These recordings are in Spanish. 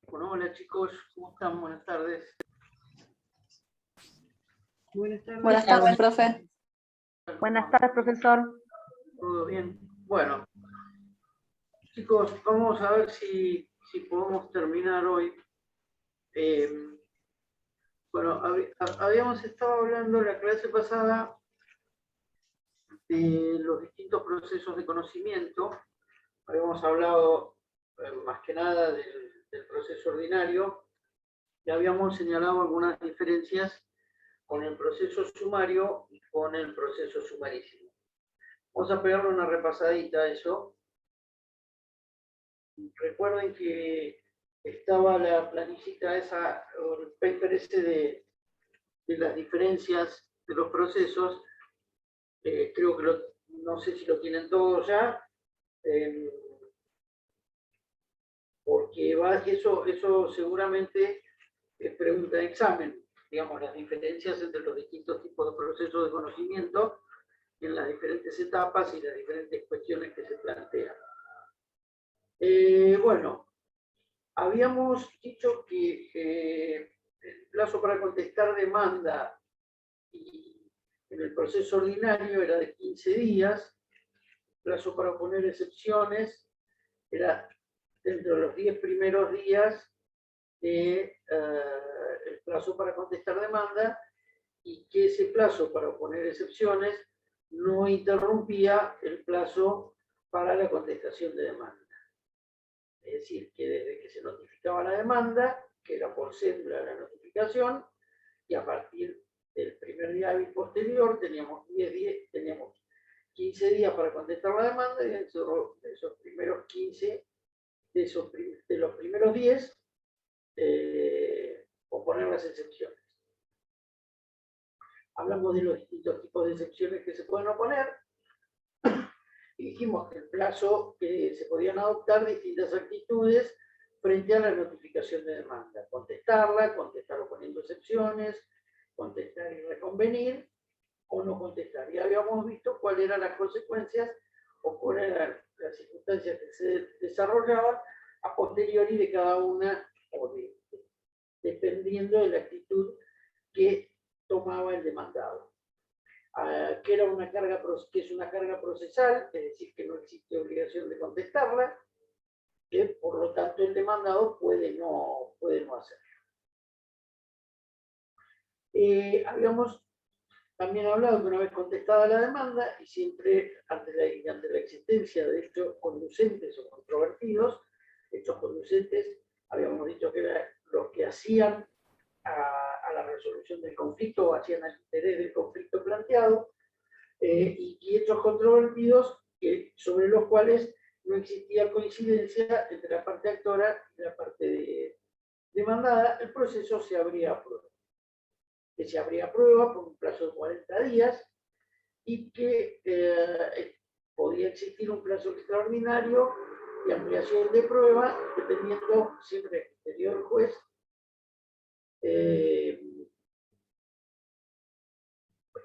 Bueno, hola chicos, ¿cómo están? Buenas tardes. Buenas tardes, profe. Buenas tardes, profesor. ¿Todo bien? Bueno, chicos, vamos a ver si podemos terminar hoy. Bueno, habíamos estado hablando en la clase pasada de los distintos procesos de conocimiento. Habíamos hablado más que nada del proceso ordinario y habíamos señalado algunas diferencias con el proceso sumario y con el proceso sumarísimo. Vamos a pegarle una repasadita a eso. Recuerden que estaba la planillita esa, o el paper ese de las diferencias de los procesos. Creo que no sé si lo tienen todos ya, porque eso seguramente es pregunta de examen. Digamos, las diferencias entre los distintos tipos de procesos de conocimiento en las diferentes etapas y las diferentes cuestiones que se plantean. Bueno, habíamos dicho que el plazo para contestar demanda en el proceso ordinario era de 15 días, el plazo para oponer excepciones era dentro de los 10 primeros días del plazo para contestar demanda, y que ese plazo para oponer excepciones no interrumpía el plazo para la contestación de demanda. Es decir, que desde que se notificaba la demanda, que era por cédula la notificación, y a partir del primer día hábil posterior teníamos 15 días para contestar la demanda, y de esos primeros 15, de los primeros 10, oponer las excepciones. Hablamos de los distintos tipos de excepciones que se pueden oponer, y dijimos que el plazo que se podían adoptar distintas actitudes frente a la notificación de demanda: contestarla, contestar oponiendo excepciones, contestar y reconvenir, o no contestar. Y habíamos visto cuáles eran las consecuencias o cuáles eran las circunstancias que se desarrollaban a posteriori de cada una, o dependiendo de la actitud que tomaba el demandado. Que es una carga procesal, es decir, que no existe obligación de contestarla, que por lo tanto el demandado puede no hacerlo. Habíamos también hablado que una vez contestada la demanda, y siempre ante la existencia de hechos conducentes o controvertidos, hechos conducentes habíamos dicho que eran los que hacían a la resolución del conflicto, o hacían al interés del conflicto planteado, y hechos controvertidos sobre los cuales no existía coincidencia entre la parte actora y la parte demandada. El proceso se abría a prueba. Que se abría a prueba por un plazo de 40 días, y que podía existir un plazo extraordinario de ampliación de prueba, dependiendo siempre del criterio del juez,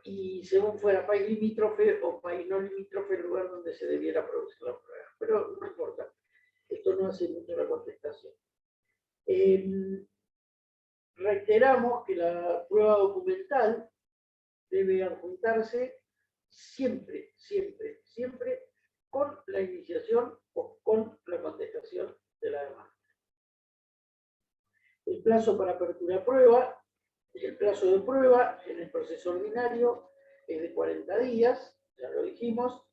y según fuera país limítrofe o país no limítrofe el lugar donde se debiera producir la prueba. Pero no importa, esto no hace mucho la contestación. Reiteramos que la prueba documental debe adjuntarse siempre, siempre, siempre con la iniciación o con la contestación de la demanda. El plazo para apertura de prueba, el plazo de prueba en el proceso ordinario es de 40 días, ya lo dijimos,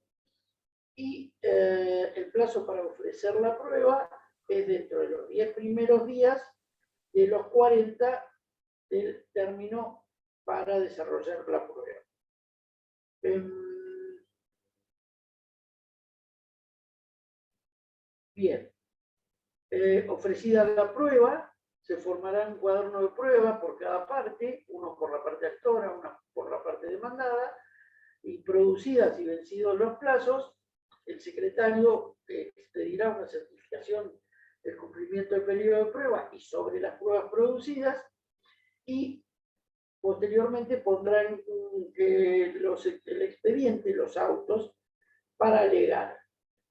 y el plazo para ofrecer la prueba es dentro de los 10 primeros días de los 40 del término para desarrollar la prueba. Bien, ofrecida la prueba, se formará un cuaderno de prueba por cada parte, uno por la parte actora, uno por la parte demandada, y producidas y vencidos los plazos, el secretario expedirá una certificación del cumplimiento del periodo de prueba y sobre las pruebas producidas, y posteriormente pondrán el expediente, los autos, para alegar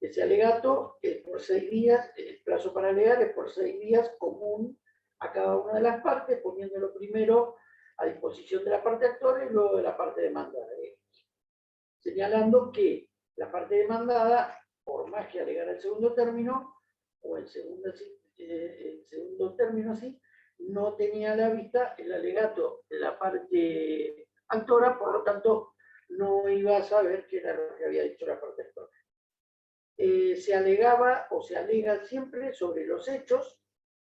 Ese alegato es por 6 días, el plazo para alegar es por 6 días común a cada una de las partes, poniéndolo primero a disposición de la parte actora y luego de la parte demandada. Señalando que la parte demandada, por más que alegara el segundo término, o el segundo término sí, no tenía a la vista el alegato de la parte actora, por lo tanto, no iba a saber qué era lo que había dicho la parte actora. Se alegaba o se alega siempre sobre los hechos,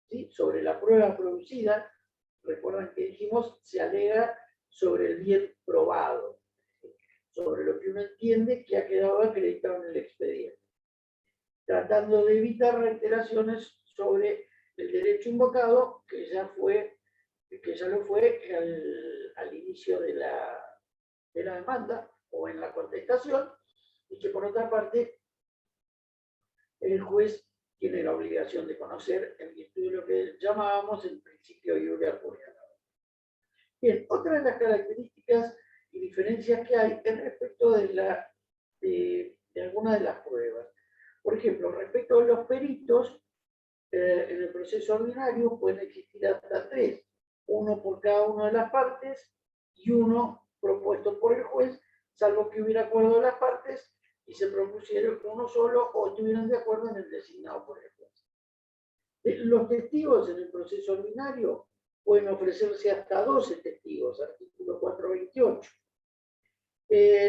¿sí? Sobre la prueba producida. Recuerdan que dijimos, se alega sobre el bien probado, sobre lo que uno entiende que ha quedado acreditado en el expediente, tratando de evitar reiteraciones sobre el derecho invocado, que ya lo fue al inicio de la demanda o en la contestación, y que por otra parte el juez tiene la obligación de conocer en virtud de lo que llamábamos el principio iurea puriana. Bien, otra de las características y diferencias que hay es respecto de algunas de las pruebas. Por ejemplo, respecto a los peritos, en el proceso ordinario pueden existir hasta 3, uno por cada una de las partes y uno propuesto por el juez, salvo que hubiera acuerdo de las partes y se propusiera uno solo o estuvieran de acuerdo en el designado por el juez. Los testigos en el proceso ordinario pueden ofrecerse hasta 12 testigos, artículo 428.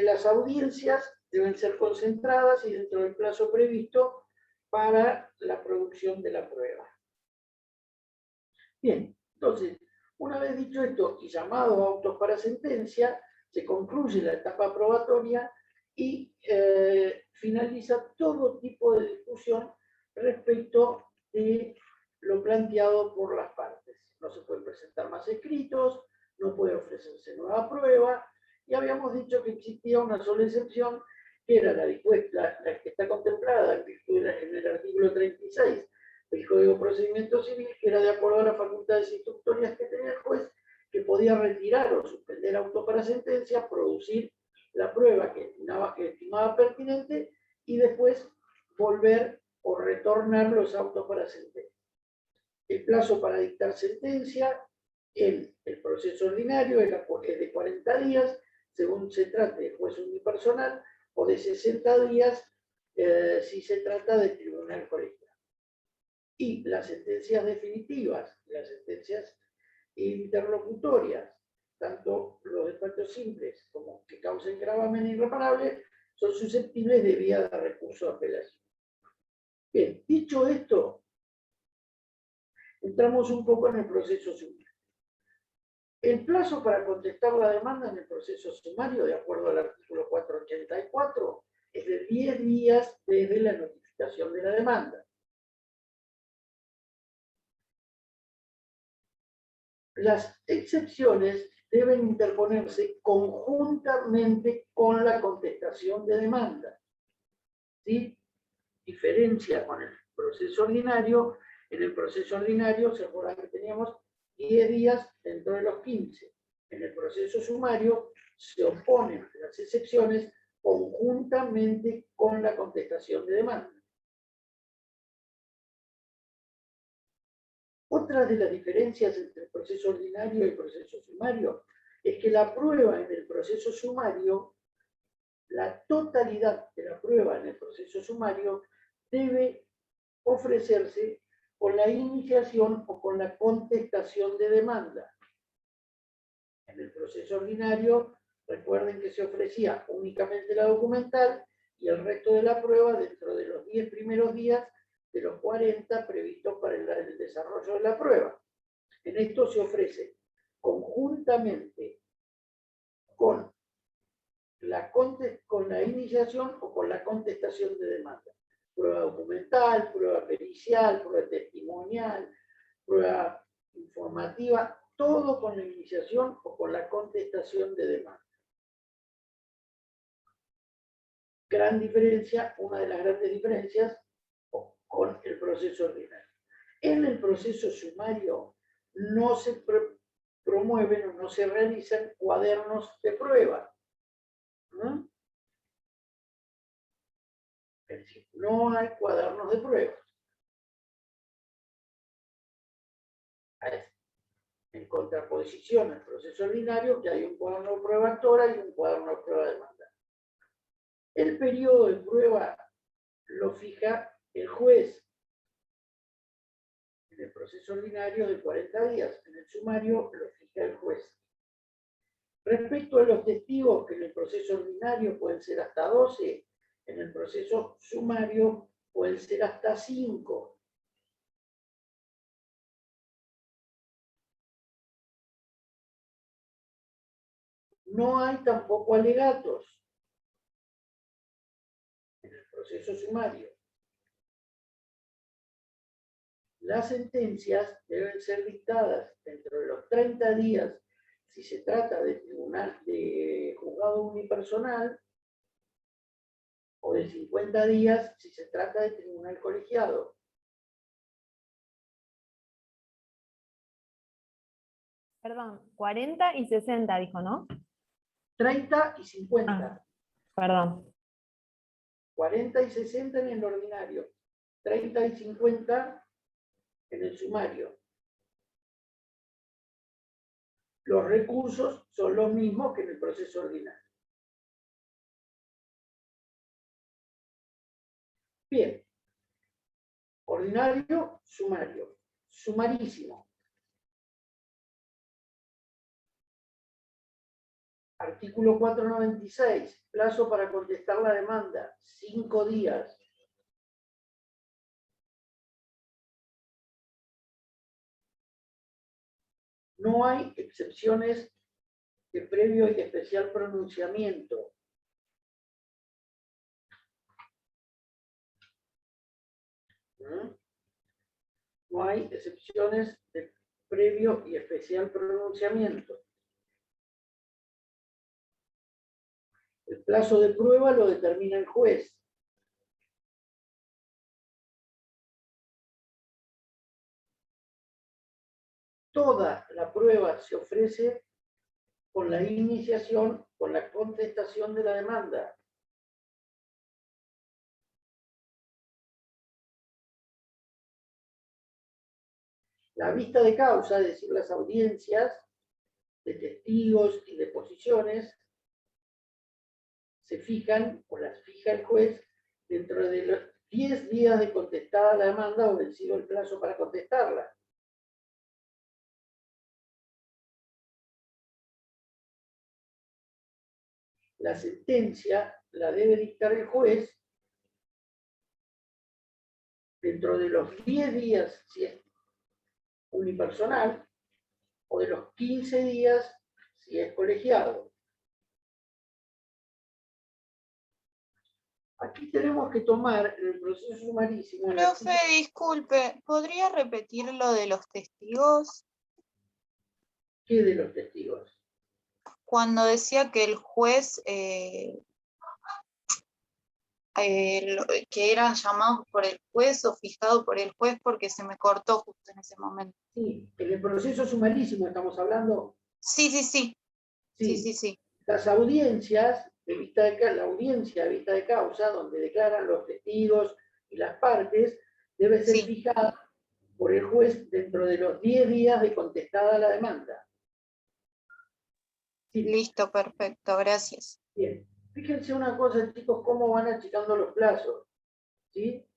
Las audiencias deben ser concentradas y dentro del plazo previsto para la producción de la prueba. Bien, entonces, una vez dicho esto y llamado autos para sentencia, se concluye la etapa probatoria y finaliza todo tipo de discusión respecto de lo planteado por las partes. No se pueden presentar más escritos, no puede ofrecerse nueva prueba, y habíamos dicho que existía una sola excepción, que era la que está contemplada en el artículo 36 del Código de Procedimiento Civil, que era de acuerdo a las facultades instructorias que tenía el juez, que podía retirar o suspender auto para sentencia, producir la prueba que estimaba pertinente y después volver o retornar los autos para sentencia. El plazo para dictar sentencia en el proceso ordinario es de 40 días, según se trate de juez unipersonal, o de 60 días si se trata de tribunal colegiado. Y las sentencias definitivas, las sentencias interlocutorias, tanto los despachos simples como que causen gravamen irreparable, son susceptibles de vía de recurso de apelación. Bien, dicho esto, entramos un poco en el proceso sumario. El plazo para contestar la demanda en el proceso sumario, de acuerdo al artículo 484, es de 10 días desde la notificación de la demanda. Las excepciones deben interponerse conjuntamente con la contestación de demanda. ¿Sí? Diferencia con el proceso ordinario. En el proceso ordinario, se acuerdan que teníamos 10 días dentro de los 15. En el proceso sumario se oponen las excepciones conjuntamente con la contestación de demanda. Otra de las diferencias entre el proceso ordinario y el proceso sumario es que la prueba en el proceso sumario, la totalidad de la prueba en el proceso sumario debe ofrecerse con la iniciación o con la contestación de demanda. En el proceso ordinario, recuerden que se ofrecía únicamente la documental y el resto de la prueba dentro de los 10 primeros días de los 40 previstos para el desarrollo de la prueba. En esto se ofrece conjuntamente con la iniciación o con la contestación de demanda. Prueba documental, prueba pericial, prueba testimonial, prueba informativa, todo con la iniciación o con la contestación de demanda. Gran diferencia, una de las grandes diferencias con el proceso ordinario. En el proceso sumario no se promueven o no se realizan cuadernos de prueba. ¿No? Es decir, no hay cuadernos de pruebas. En contraposición al proceso ordinario, que hay un cuaderno de prueba actora y un cuaderno de prueba demanda. El periodo de prueba lo fija el juez. En el proceso ordinario de 40 días, en el sumario lo fija el juez. Respecto a los testigos, que en el proceso ordinario pueden ser hasta 12, en el proceso sumario pueden ser hasta 5. No hay tampoco alegatos en el proceso sumario. Las sentencias deben ser dictadas dentro de los 30 días si se trata de tribunal de juzgado unipersonal o de 50 días si se trata de tribunal colegiado. Perdón, 40 y 60 dijo, ¿no? 30 y 50. Ah, perdón. 40 y 60 en el ordinario. 30 y 50 en el sumario. Los recursos son los mismos que en el proceso ordinario. Bien. Ordinario, sumario. Sumarísimo. Artículo 496. Plazo para contestar la demanda. 5 días. No hay excepciones de previo y especial pronunciamiento. No hay excepciones de previo y especial pronunciamiento. El plazo de prueba lo determina el juez. Toda la prueba se ofrece con la iniciación, con la contestación de la demanda. La vista de causa, es decir, las audiencias de testigos y deposiciones, se fijan o las fija el juez dentro de los 10 días de contestada la demanda o vencido el plazo para contestarla. La sentencia la debe dictar el juez dentro de los 10 días si es unipersonal o de los 15 días si es colegiado. Aquí tenemos que tomar en el proceso sumarísimo... Profe, disculpe, ¿podría repetir lo de los testigos? ¿Qué de los testigos? Cuando decía que el juez, que eran llamados por el juez o fijados por el juez, porque se me cortó justo en ese momento. Sí, en el proceso sumarísimo estamos hablando. Sí. Las audiencias, la audiencia de vista de causa, donde declaran los testigos y las partes, debe ser fijada por el juez dentro de los 10 días de contestada la demanda. Sí. Listo, perfecto, gracias. Bien, fíjense una cosa, chicos, cómo van achicando los plazos, ¿sí?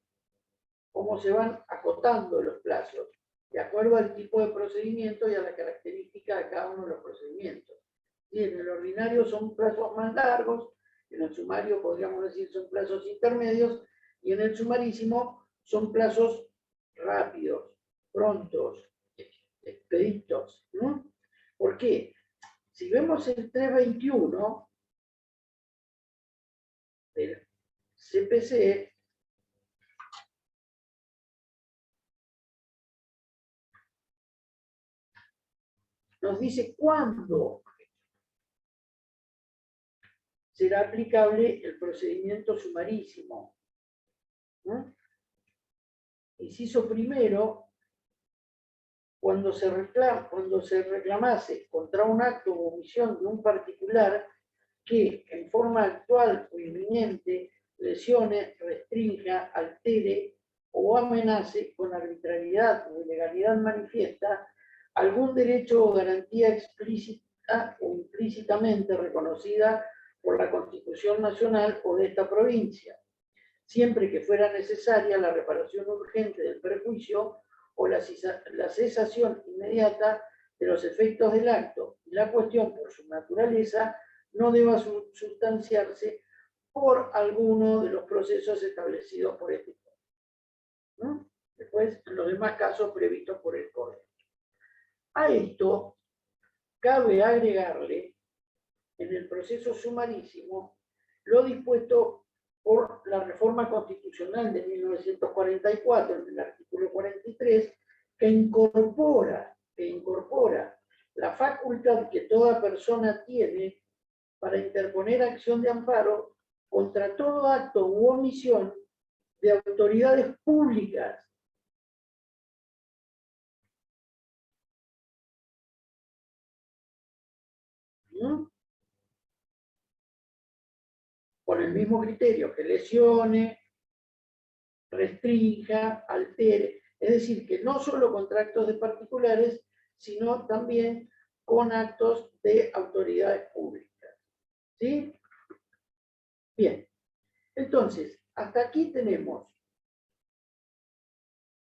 Cómo se van acotando los plazos, de acuerdo al tipo de procedimiento y a la característica de cada uno de los procedimientos. ¿Sí? En el ordinario son plazos más largos, en el sumario podríamos decir son plazos intermedios, y en el sumarísimo son plazos rápidos, prontos, expeditos. ¿No? ¿Por qué? Si vemos el 321 del CPC, nos dice cuándo será aplicable el procedimiento sumarísimo. ¿No? Inciso primero, cuando se reclamase contra un acto o omisión de un particular que en forma actual o inminente lesione, restrinja, altere o amenace con arbitrariedad o ilegalidad manifiesta algún derecho o garantía explícita o implícitamente reconocida por la Constitución Nacional o de esta provincia, siempre que fuera necesaria la reparación urgente del perjuicio o la cesación inmediata de los efectos del acto, y la cuestión, por su naturaleza, no deba sustanciarse por alguno de los procesos establecidos por este Código. ¿No? Después, en los demás casos previstos por el Código. A esto cabe agregarle, en el proceso sumarísimo, lo dispuesto por la reforma constitucional de 1944, en el artículo 43, que incorpora la facultad que toda persona tiene para interponer acción de amparo contra todo acto u omisión de autoridades públicas con el mismo criterio, que lesione, restrinja, altere, es decir, que no solo contra actos de particulares, sino también con actos de autoridades públicas. ¿Sí? Bien, entonces, hasta aquí tenemos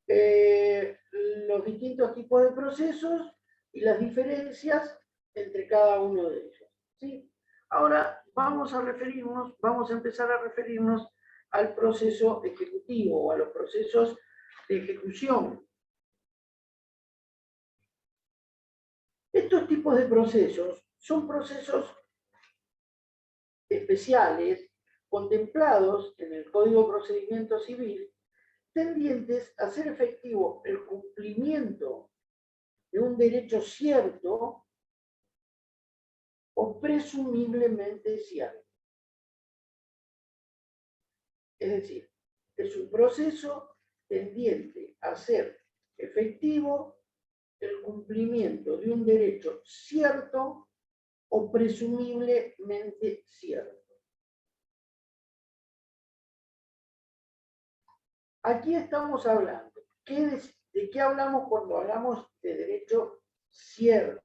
los distintos tipos de procesos y las diferencias entre cada uno de ellos. ¿Sí? Ahora vamos a empezar a referirnos al proceso ejecutivo o a los procesos de ejecución. Estos tipos de procesos son procesos especiales contemplados en el Código de Procedimiento Civil, tendientes a hacer efectivo el cumplimiento de un derecho cierto o presumiblemente cierto. Es decir, es un proceso tendiente a hacer efectivo el cumplimiento de un derecho cierto o presumiblemente cierto. Aquí estamos hablando. ¿De qué hablamos cuando hablamos de derecho cierto?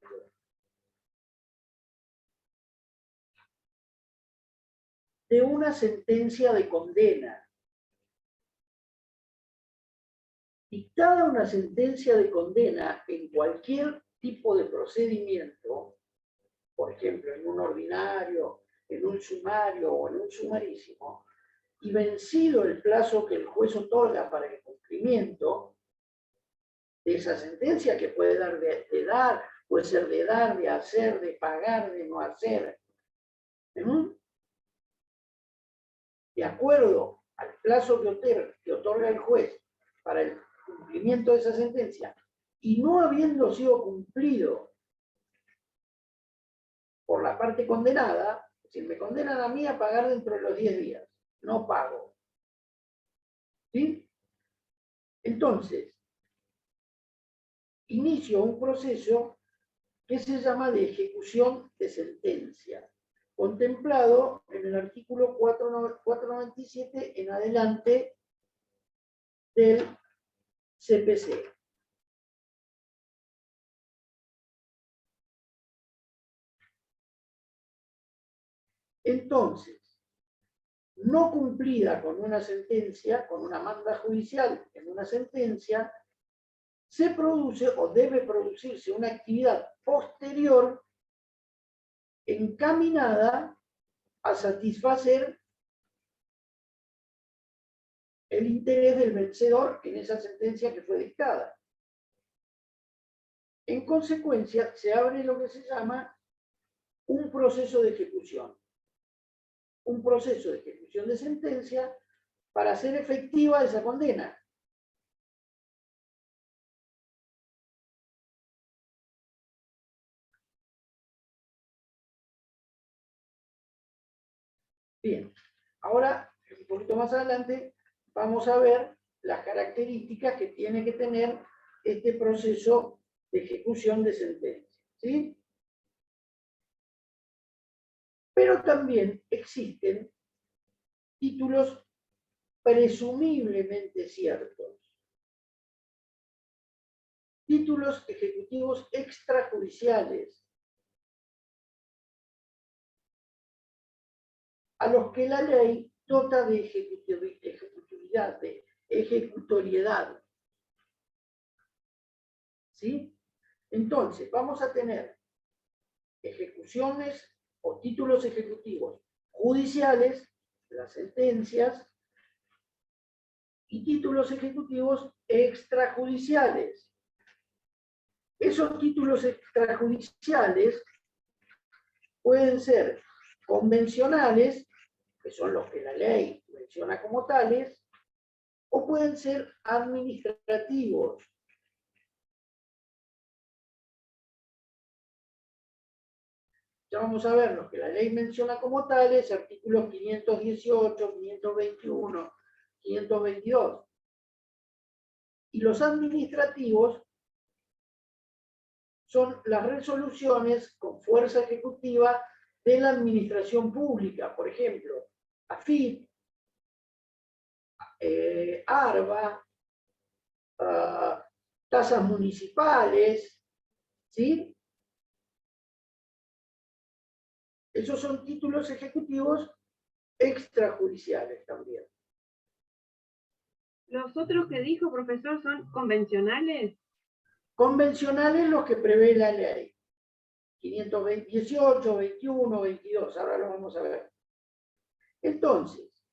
De una sentencia de condena. Dictada una sentencia de condena en cualquier tipo de procedimiento, por ejemplo, en un ordinario, en un sumario o en un sumarísimo, y vencido el plazo que el juez otorga para el cumplimiento de esa sentencia, que puede dar, puede ser de dar, de hacer, de pagar, de no hacer, de acuerdo al plazo que otorga el juez para el cumplimiento de esa sentencia, y no habiendo sido cumplido por la parte condenada, es decir, me condenan a mí a pagar dentro de los 10 días, no pago. ¿Sí? Entonces, inicio un proceso que se llama de ejecución de sentencia, contemplado en el artículo 497 en adelante del CPC. Entonces, no cumplida con una sentencia, con una manda judicial en una sentencia, se produce o debe producirse una actividad posterior encaminada a satisfacer el interés del vencedor en esa sentencia que fue dictada. En consecuencia, se abre lo que se llama un proceso de ejecución. Un proceso de ejecución de sentencia para hacer efectiva esa condena. Bien, ahora, un poquito más adelante, vamos a ver las características que tiene que tener este proceso de ejecución de sentencia. ¿Sí? Pero también existen títulos presumiblemente ciertos. Títulos ejecutivos extrajudiciales, a los que la ley dota de ejecutividad, de ejecutoriedad. ¿Sí? Entonces, vamos a tener ejecuciones o títulos ejecutivos judiciales, las sentencias, y títulos ejecutivos extrajudiciales. Esos títulos extrajudiciales pueden ser convencionales, que son los que la ley menciona como tales, o pueden ser administrativos. Ya vamos a ver lo que la ley menciona como tales, artículos 518, 521, 522. Y los administrativos son las resoluciones con fuerza ejecutiva de la administración pública, por ejemplo, AFIP, ARBA, tasas municipales, ¿sí? Esos son títulos ejecutivos extrajudiciales también. ¿Los otros que dijo, profesor, son convencionales? Convencionales los que prevé la ley. 518, 21, 22, ahora lo vamos a ver. Entonces,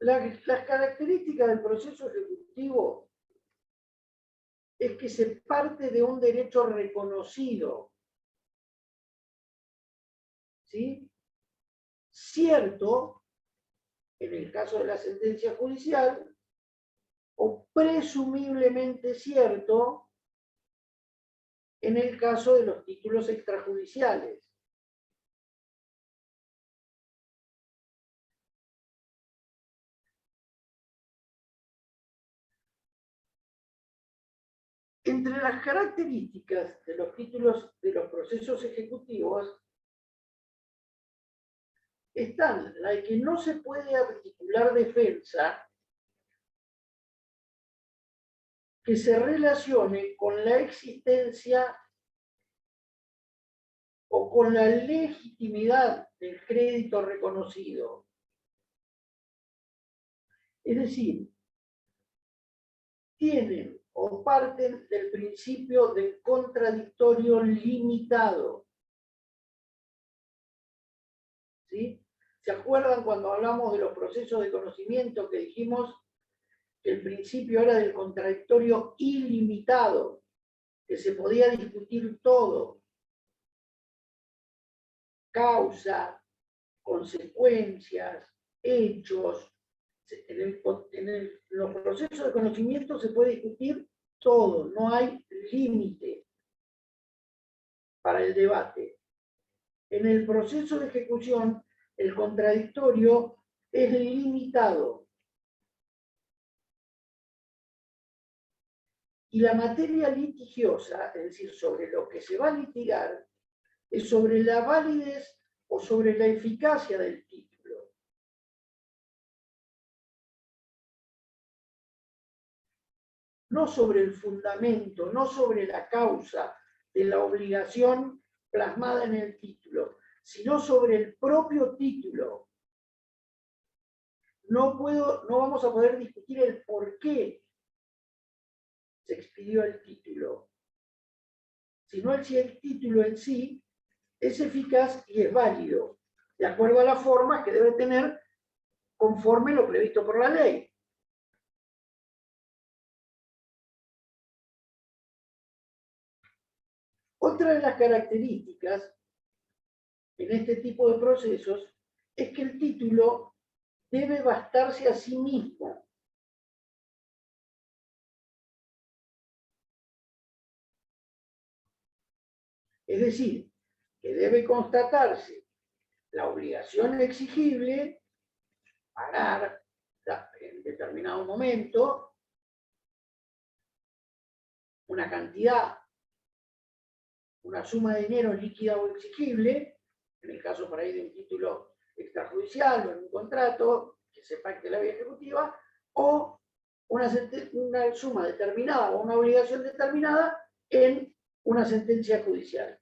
las características del proceso ejecutivo es que se parte de un derecho reconocido, ¿sí? Cierto, en el caso de la sentencia judicial, o presumiblemente cierto en el caso de los títulos extrajudiciales. Entre las características de los títulos de los procesos ejecutivos están la de que no se puede articular defensa que se relacione con la existencia o con la legitimidad del crédito reconocido. Es decir, tienen o parten del principio del contradictorio limitado. ¿Sí? ¿Se acuerdan cuando hablamos de los procesos de conocimiento que dijimos que el principio era del contradictorio ilimitado, que se podía discutir todo? Causa, consecuencias, hechos. En los procesos de conocimiento se puede discutir todo, no hay límite para el debate. En el proceso de ejecución, el contradictorio es limitado. Y la materia litigiosa, es decir, sobre lo que se va a litigar, es sobre la validez o sobre la eficacia del título. No sobre el fundamento, no sobre la causa de la obligación plasmada en el título, sino sobre el propio título. No vamos a poder discutir el por qué se expidió el título, sino si el título en sí es eficaz y es válido, de acuerdo a las formas que debe tener conforme lo previsto por la ley. Otra de las características en este tipo de procesos es que el título debe bastarse a sí mismo. Es decir, que debe constatarse la obligación exigible, pagar en determinado momento una cantidad, una suma de dinero líquida o exigible, en el caso por ahí de un título extrajudicial o en un contrato que se pacte la vía ejecutiva, o una suma determinada o una obligación determinada en una sentencia judicial.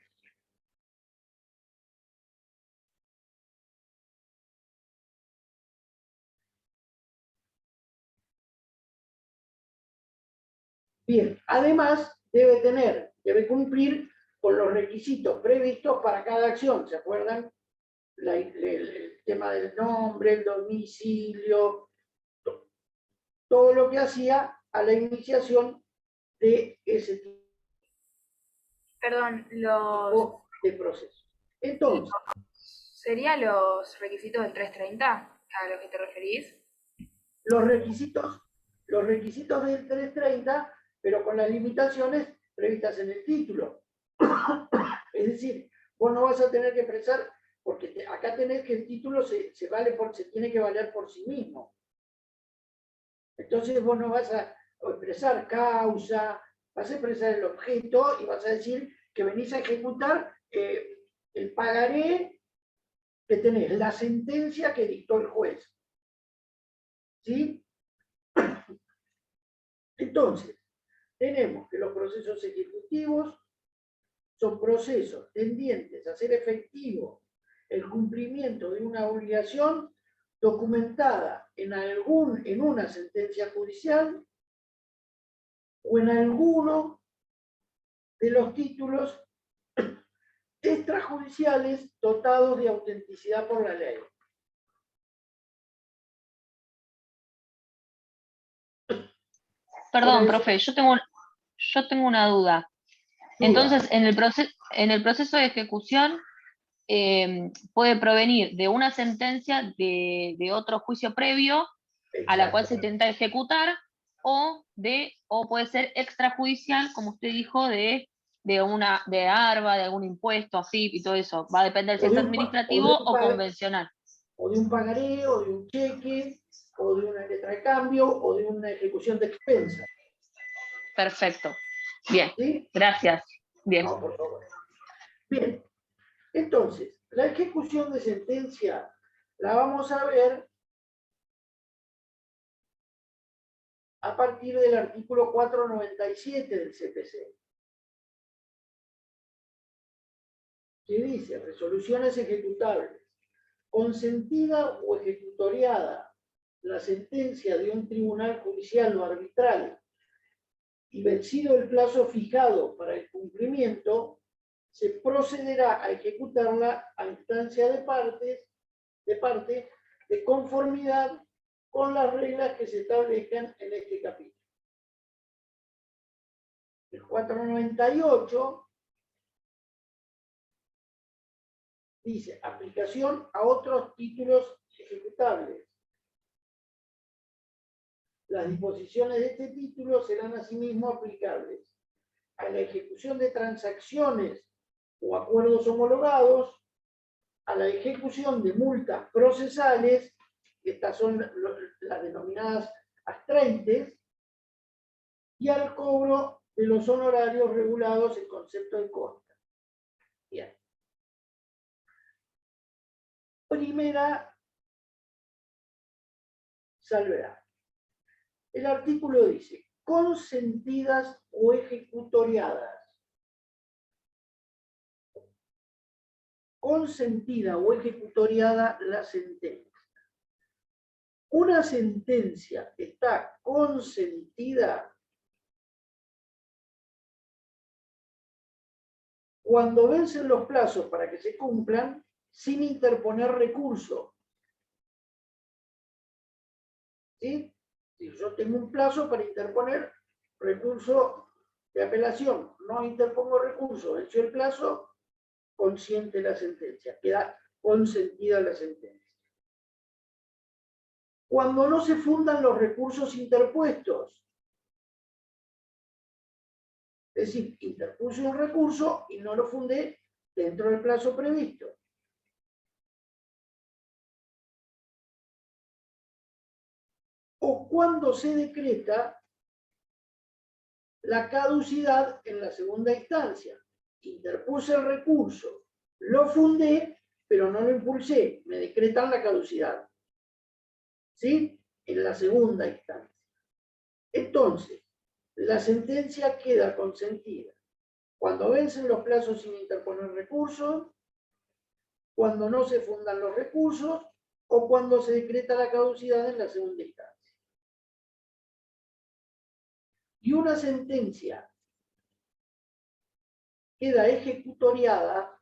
Bien, además debe cumplir con los requisitos previstos para cada acción. ¿Se acuerdan? El tema del nombre, el domicilio, todo lo que hacía a la iniciación de ese tipo Perdón, de proceso. Entonces, ¿serían los requisitos del 330 a los que te referís? los requisitos del 330, pero con las limitaciones previstas en el título. Es decir, vos no vas a tener que expresar, porque acá tenés que el título se tiene que valer por sí mismo. Entonces vos no vas a expresar causa, vas a expresar el objeto y vas a decir que venís a ejecutar el pagaré que tenés, la sentencia que dictó el juez. ¿Sí? Entonces, tenemos que los procesos ejecutivos son procesos tendientes a hacer efectivo el cumplimiento de una obligación documentada en una sentencia judicial o en alguno de los títulos extrajudiciales dotados de autenticidad por la ley. Perdón, profe, yo tengo una duda. Entonces, en el proceso de ejecución puede provenir de una sentencia de otro juicio previo a la cual se intenta ejecutar, o puede ser extrajudicial, como usted dijo, de ARBA, de algún impuesto, AFIP y todo eso. Va a depender si es administrativo o convencional. O de un pagaré, o de un cheque, o de una letra de cambio, o de una ejecución de expensa. Perfecto. Bien, ¿Sí? Gracias. Bien. No, por favor. Bien, entonces, la ejecución de sentencia la vamos a ver a partir del artículo 497 del CPC, que dice: resoluciones ejecutables. Consentida o ejecutoriada la sentencia de un tribunal judicial o arbitral y vencido el plazo fijado para el cumplimiento, se procederá a ejecutarla a instancia de parte de conformidad con las reglas que se establezcan en este capítulo. El 498 dice: aplicación a otros títulos ejecutables. Las disposiciones de este título serán asimismo aplicables a la ejecución de transacciones o acuerdos homologados, a la ejecución de multas procesales, estas son las denominadas astraintes, y al cobro de los honorarios regulados en concepto de costa. Bien. Primera salvedad. El artículo dice: consentidas o ejecutoriadas. Consentida o ejecutoriada la sentencia. Una sentencia está consentida cuando vencen los plazos para que se cumplan sin interponer recurso. ¿Sí? Si yo tengo un plazo para interponer recurso de apelación, no interpongo recurso, venció el plazo, consciente la sentencia, queda consentida la sentencia. Cuando no se fundan los recursos interpuestos, es decir, interpuse un recurso y no lo fundé dentro del plazo previsto. O cuando se decreta la caducidad en la segunda instancia. Interpuse el recurso, lo fundé pero no lo impulsé, me decretan la caducidad. ¿Sí? En la segunda instancia. Entonces, la sentencia queda consentida cuando vencen los plazos sin interponer recursos, cuando no se fundan los recursos o cuando se decreta la caducidad en la segunda instancia. Y una sentencia queda ejecutoriada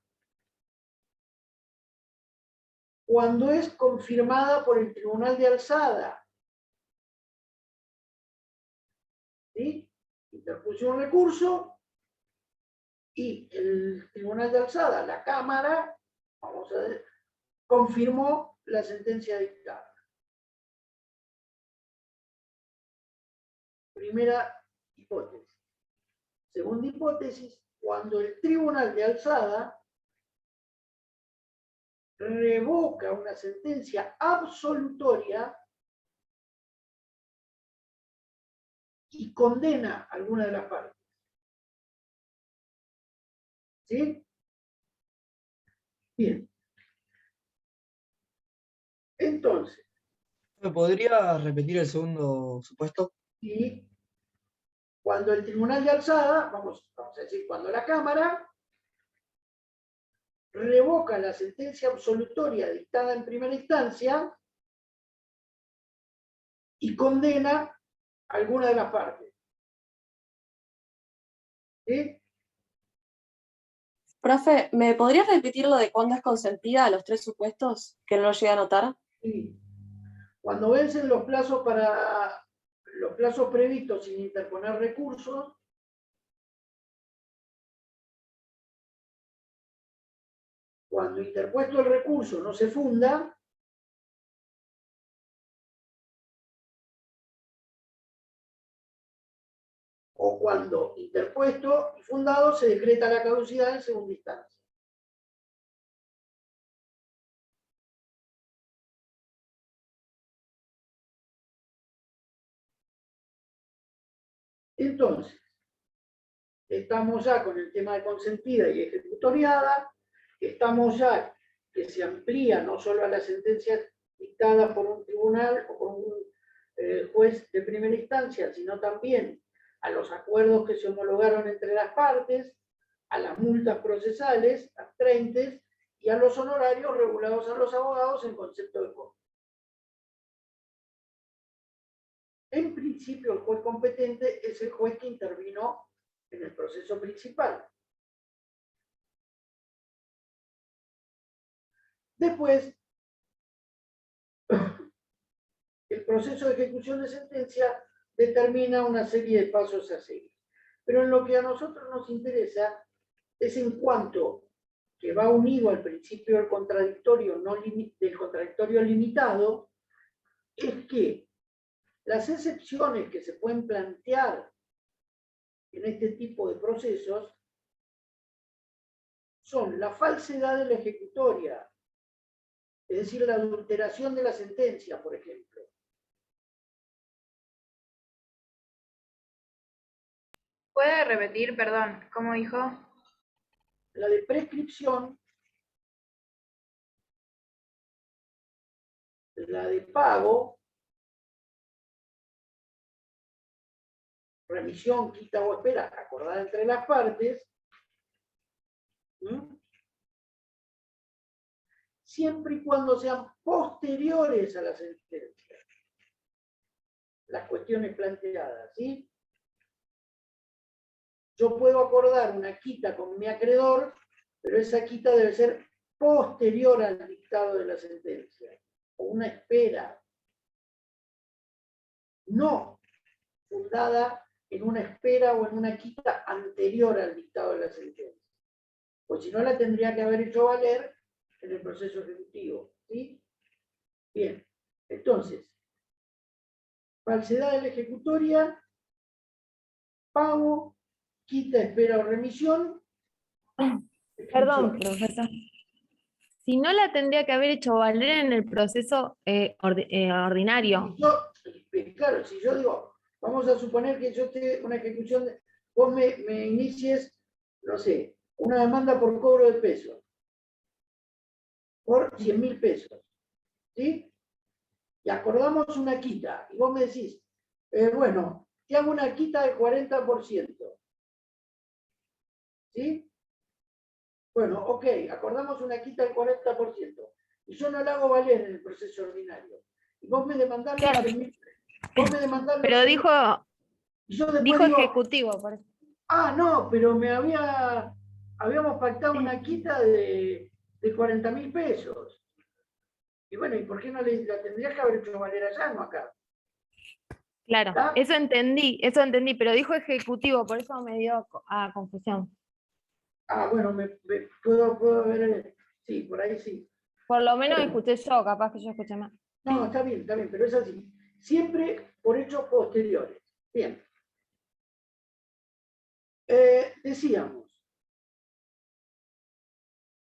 cuando es confirmada por el Tribunal de Alzada. ¿Sí? Interpuse un recurso y el Tribunal de Alzada, la Cámara, vamos a ver, confirmó la sentencia dictada. Primera hipótesis. Segunda hipótesis, cuando el Tribunal de Alzada revoca una sentencia absolutoria y condena a alguna de las partes. ¿Sí? Bien. Entonces, ¿Me podría repetir el segundo supuesto? y cuando el Tribunal de Alzada, vamos a decir, cuando la Cámara revoca la sentencia absolutoria dictada en primera instancia y condena a alguna de las partes. ¿Sí? Profe, ¿me podrías repetir lo de cuándo es consentida a los 3 supuestos? Que no lo llegué a anotar. Sí. Cuando vencen los plazos previstos sin interponer recursos, cuando interpuesto el recurso no se funda, o cuando interpuesto y fundado se decreta la caducidad en segunda instancia. Entonces, estamos ya con el tema de consentida y ejecutoriada, estamos ya que se amplía no solo a las sentencias dictadas por un tribunal o por un juez de primera instancia, sino también a los acuerdos que se homologaron entre las partes, a las multas procesales, abstrentes, y a los honorarios regulados a los abogados en concepto de costo. En principio, el juez competente es el juez que intervino en el proceso principal. Después, el proceso de ejecución de sentencia determina una serie de pasos a seguir. Pero en lo que a nosotros nos interesa es en cuanto que va unido al principio del contradictorio, del contradictorio limitado, es que las excepciones que se pueden plantear en este tipo de procesos son la falsedad de la ejecutoria, es decir, la adulteración de la sentencia, por ejemplo. ¿Puede repetir, perdón, cómo dijo? La de prescripción, la de pago, remisión, quita o espera, acordada entre las partes, siempre y cuando sean posteriores a la sentencia. Las cuestiones planteadas, ¿sí? Yo puedo acordar una quita con mi acreedor, pero esa quita debe ser posterior al dictado de la sentencia, o una espera, no fundada en una espera o en una quita anterior al dictado de la sentencia. Pues si no, la tendría que haber hecho valer en el proceso ejecutivo. ¿Sí? Bien, entonces, falsedad de la ejecutoria, pago, quita, espera o remisión. Perdón, profesor. Si no la tendría que haber hecho valer en el proceso ordinario. Claro, si yo digo, vamos a suponer que yo esté una ejecución, vos me inicies, no sé, una demanda por cobro de peso. por 100.000 pesos. ¿Sí? Y acordamos una quita. Y vos me decís, bueno, te hago una quita del 40%. ¿Sí? Bueno, ok, acordamos una quita del 40%. Y yo no la hago valer en el proceso ordinario. Y vos me demandás los Claro. 100.000. Vos me demandás los Pero 100.000. dijo, Y yo después dijo digo, ejecutivo, por eso. no, pero habíamos pactado una quita de 40.000 pesos. Y bueno, ¿y por qué no la tendrías que haber hecho valer allá, no acá? Claro, ¿Está? eso entendí, pero dijo ejecutivo, por eso me dio confusión. Bueno, puedo ver, sí, por ahí sí. Por lo menos Bueno. escuché yo, capaz que yo escuché más. No, está bien, pero es así. Siempre por hechos posteriores. Bien. Decíamos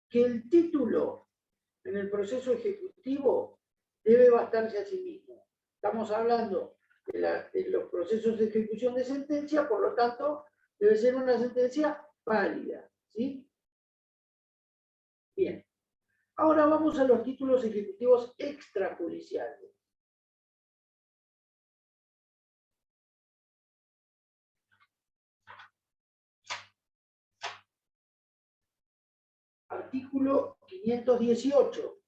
que el título en el proceso ejecutivo debe bastarse a sí mismo. Estamos hablando de los procesos de ejecución de sentencia, por lo tanto, debe ser una sentencia válida. ¿Sí? Bien. Ahora vamos a los títulos ejecutivos extrajudiciales. Artículo 518.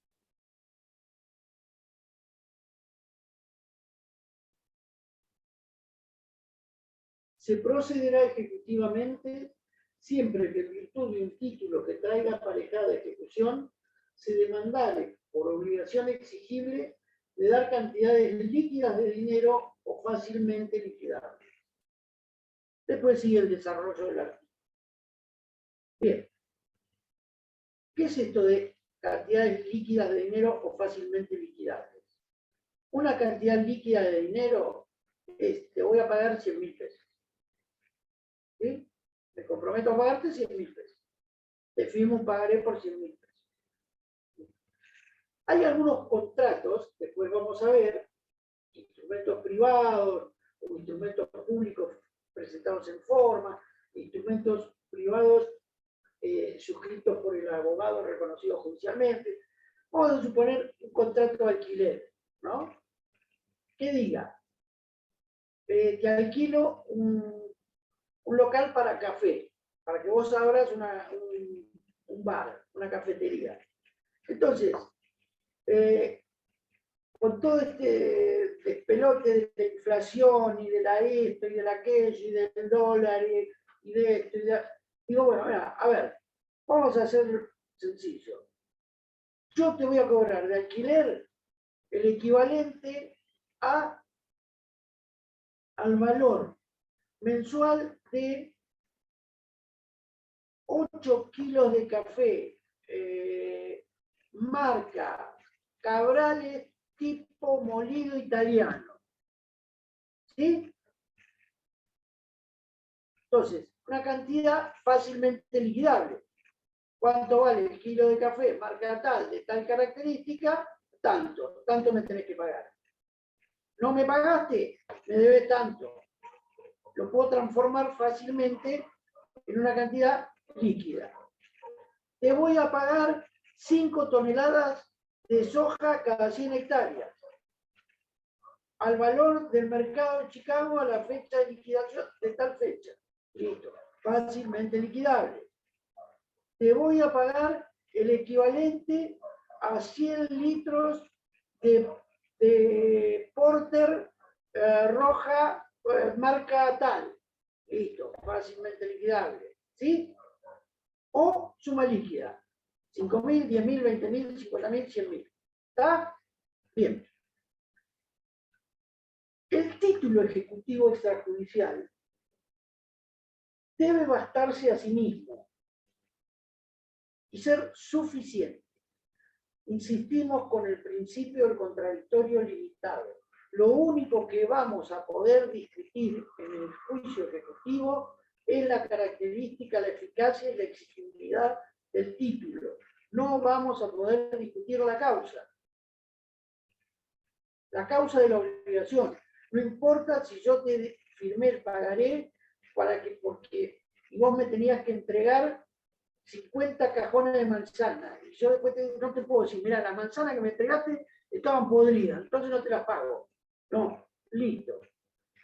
Se procederá ejecutivamente siempre que en virtud de un título que traiga aparejada ejecución se demandare por obligación exigible de dar cantidades líquidas de dinero o fácilmente liquidables. Después sigue el desarrollo del artículo. Bien. ¿Qué es esto de cantidades líquidas de dinero o fácilmente liquidables? Una cantidad líquida de dinero es, te voy a pagar 100.000 pesos. ¿Sí? Me comprometo a pagarte 100.000 pesos. Te firmo un pagaré por 100.000 pesos. Hay algunos contratos, después vamos a ver, instrumentos privados o instrumentos públicos presentados en forma, instrumentos privados suscritos por el abogado reconocido judicialmente. Vamos a suponer un contrato de alquiler, ¿no? Que diga, te alquilo un local para café, para que vos abras un bar, una cafetería. Entonces, con todo este despelote de la inflación y de la esto y de la aquello y del dólar y de esto y de... Digo, bueno, mira, a ver, vamos a hacer sencillo. Yo te voy a cobrar de alquiler el equivalente al valor mensual de 8 kilos de café, marca Cabrales tipo molido italiano. ¿Sí? Entonces, una cantidad fácilmente liquidable. ¿Cuánto vale el kilo de café marca tal, de tal característica? Tanto me tenés que pagar. ¿No me pagaste? Me debes tanto. Lo puedo transformar fácilmente en una cantidad líquida. Te voy a pagar 5 toneladas de soja cada 100 hectáreas. Al valor del mercado de Chicago a la fecha de liquidación de tal fecha. Listo. Fácilmente liquidable. Te voy a pagar el equivalente a 100 litros de Porter roja marca tal. Listo. Fácilmente liquidable. ¿Sí? O suma líquida. 5.000, 10.000, 20.000, 50.000, 100.000. ¿Está? Bien. El título ejecutivo extrajudicial debe bastarse a sí mismo y ser suficiente. Insistimos con el principio del contradictorio limitado. Lo único que vamos a poder discutir en el juicio ejecutivo es la característica, la eficacia y la exigibilidad del título. No vamos a poder discutir la causa. La causa de la obligación. No importa si yo te firmé el pagaré porque vos me tenías que entregar 50 cajones de manzana. Y yo después no te puedo decir, mira, las manzanas que me entregaste estaban podridas, entonces no te las pago. No, listo.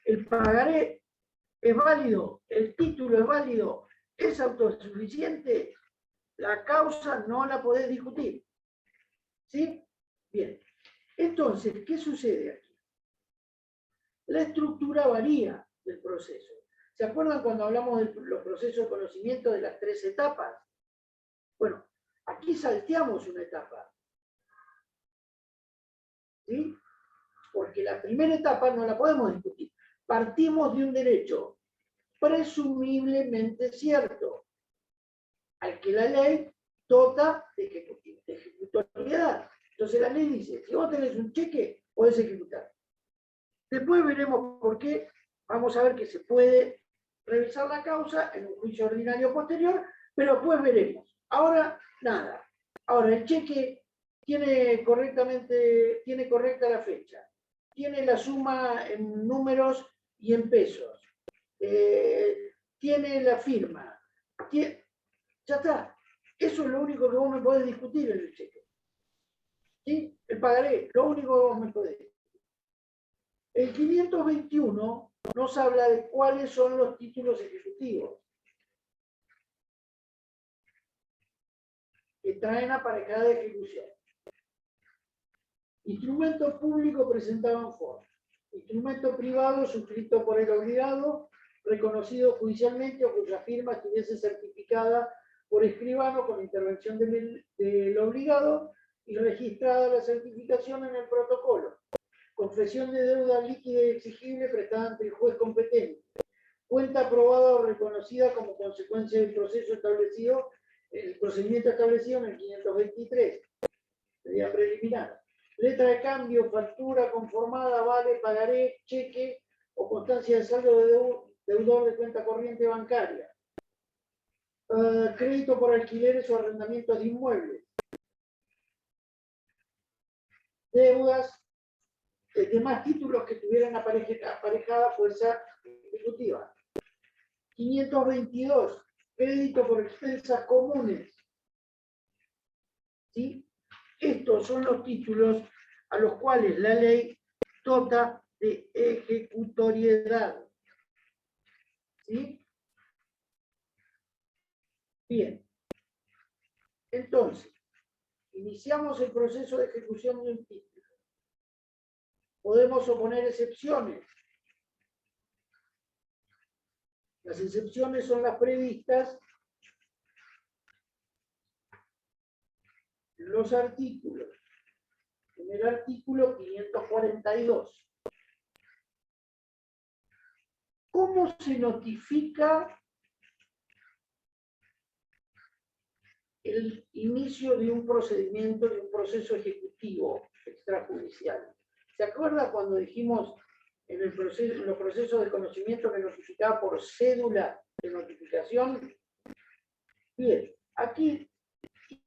El pagaré es válido, el título es válido, es autosuficiente, la causa no la podés discutir. ¿Sí? Bien. Entonces, ¿qué sucede aquí? La estructura varía del proceso. ¿Se acuerdan cuando hablamos de los procesos de conocimiento de las 3 etapas? Bueno, aquí salteamos una etapa. ¿Sí? Porque la primera etapa no la podemos discutir. Partimos de un derecho presumiblemente cierto, al que la ley dota de ejecutoriedad. Entonces la ley dice, si vos tenés un cheque, podés ejecutar. Después veremos por qué. Vamos a ver que se puede revisar la causa en un juicio ordinario posterior, pero después veremos. Ahora, nada. Ahora, el cheque tiene correcta la fecha, tiene la suma en números y en pesos, tiene la firma, ya está. Eso es lo único que vos me podés discutir en el cheque. ¿Sí? El pagaré, lo único que vos me podés discutir. El 521 nos habla de cuáles son los títulos ejecutivos que traen aparejada ejecución. Instrumento público presentado en forma. Instrumento privado suscrito por el obligado, reconocido judicialmente o cuya firma estuviese certificada por escribano con intervención del obligado y registrada la certificación en el protocolo. Confesión de deuda líquida y exigible prestada ante el juez competente. Cuenta aprobada o reconocida como consecuencia del proceso establecido, el procedimiento establecido en el 523, medida preliminar. Letra de cambio, factura conformada, vale, pagaré, cheque o constancia de saldo de deudor de cuenta corriente bancaria. Crédito por alquileres o arrendamientos de inmuebles. Deudas, demás títulos que tuvieran aparejada fuerza ejecutiva. 522, crédito por expensas comunes. ¿Sí? Estos son los títulos a los cuales la ley dota de ejecutoriedad. ¿Sí? Bien. Entonces, iniciamos el proceso de ejecución de un título. Podemos oponer excepciones. Las excepciones son las previstas en los artículos. En el artículo 542. ¿Cómo se notifica el inicio de un procedimiento, de un proceso ejecutivo extrajudicial? ¿Se acuerda cuando dijimos en los procesos de conocimiento que notificaba por cédula de notificación? Bien, aquí,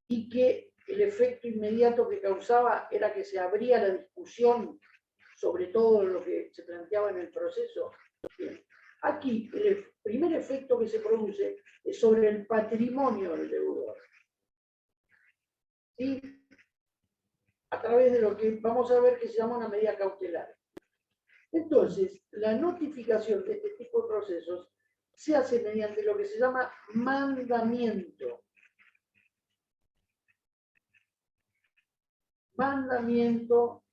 y que el efecto inmediato que causaba era que se abría la discusión sobre todo lo que se planteaba en el proceso. Bien, aquí el primer efecto que se produce es sobre el patrimonio del deudor. ¿Sí? A través de lo que vamos a ver que se llama una medida cautelar. Entonces, la notificación de este tipo de procesos se hace mediante lo que se llama mandamiento. Mandamiento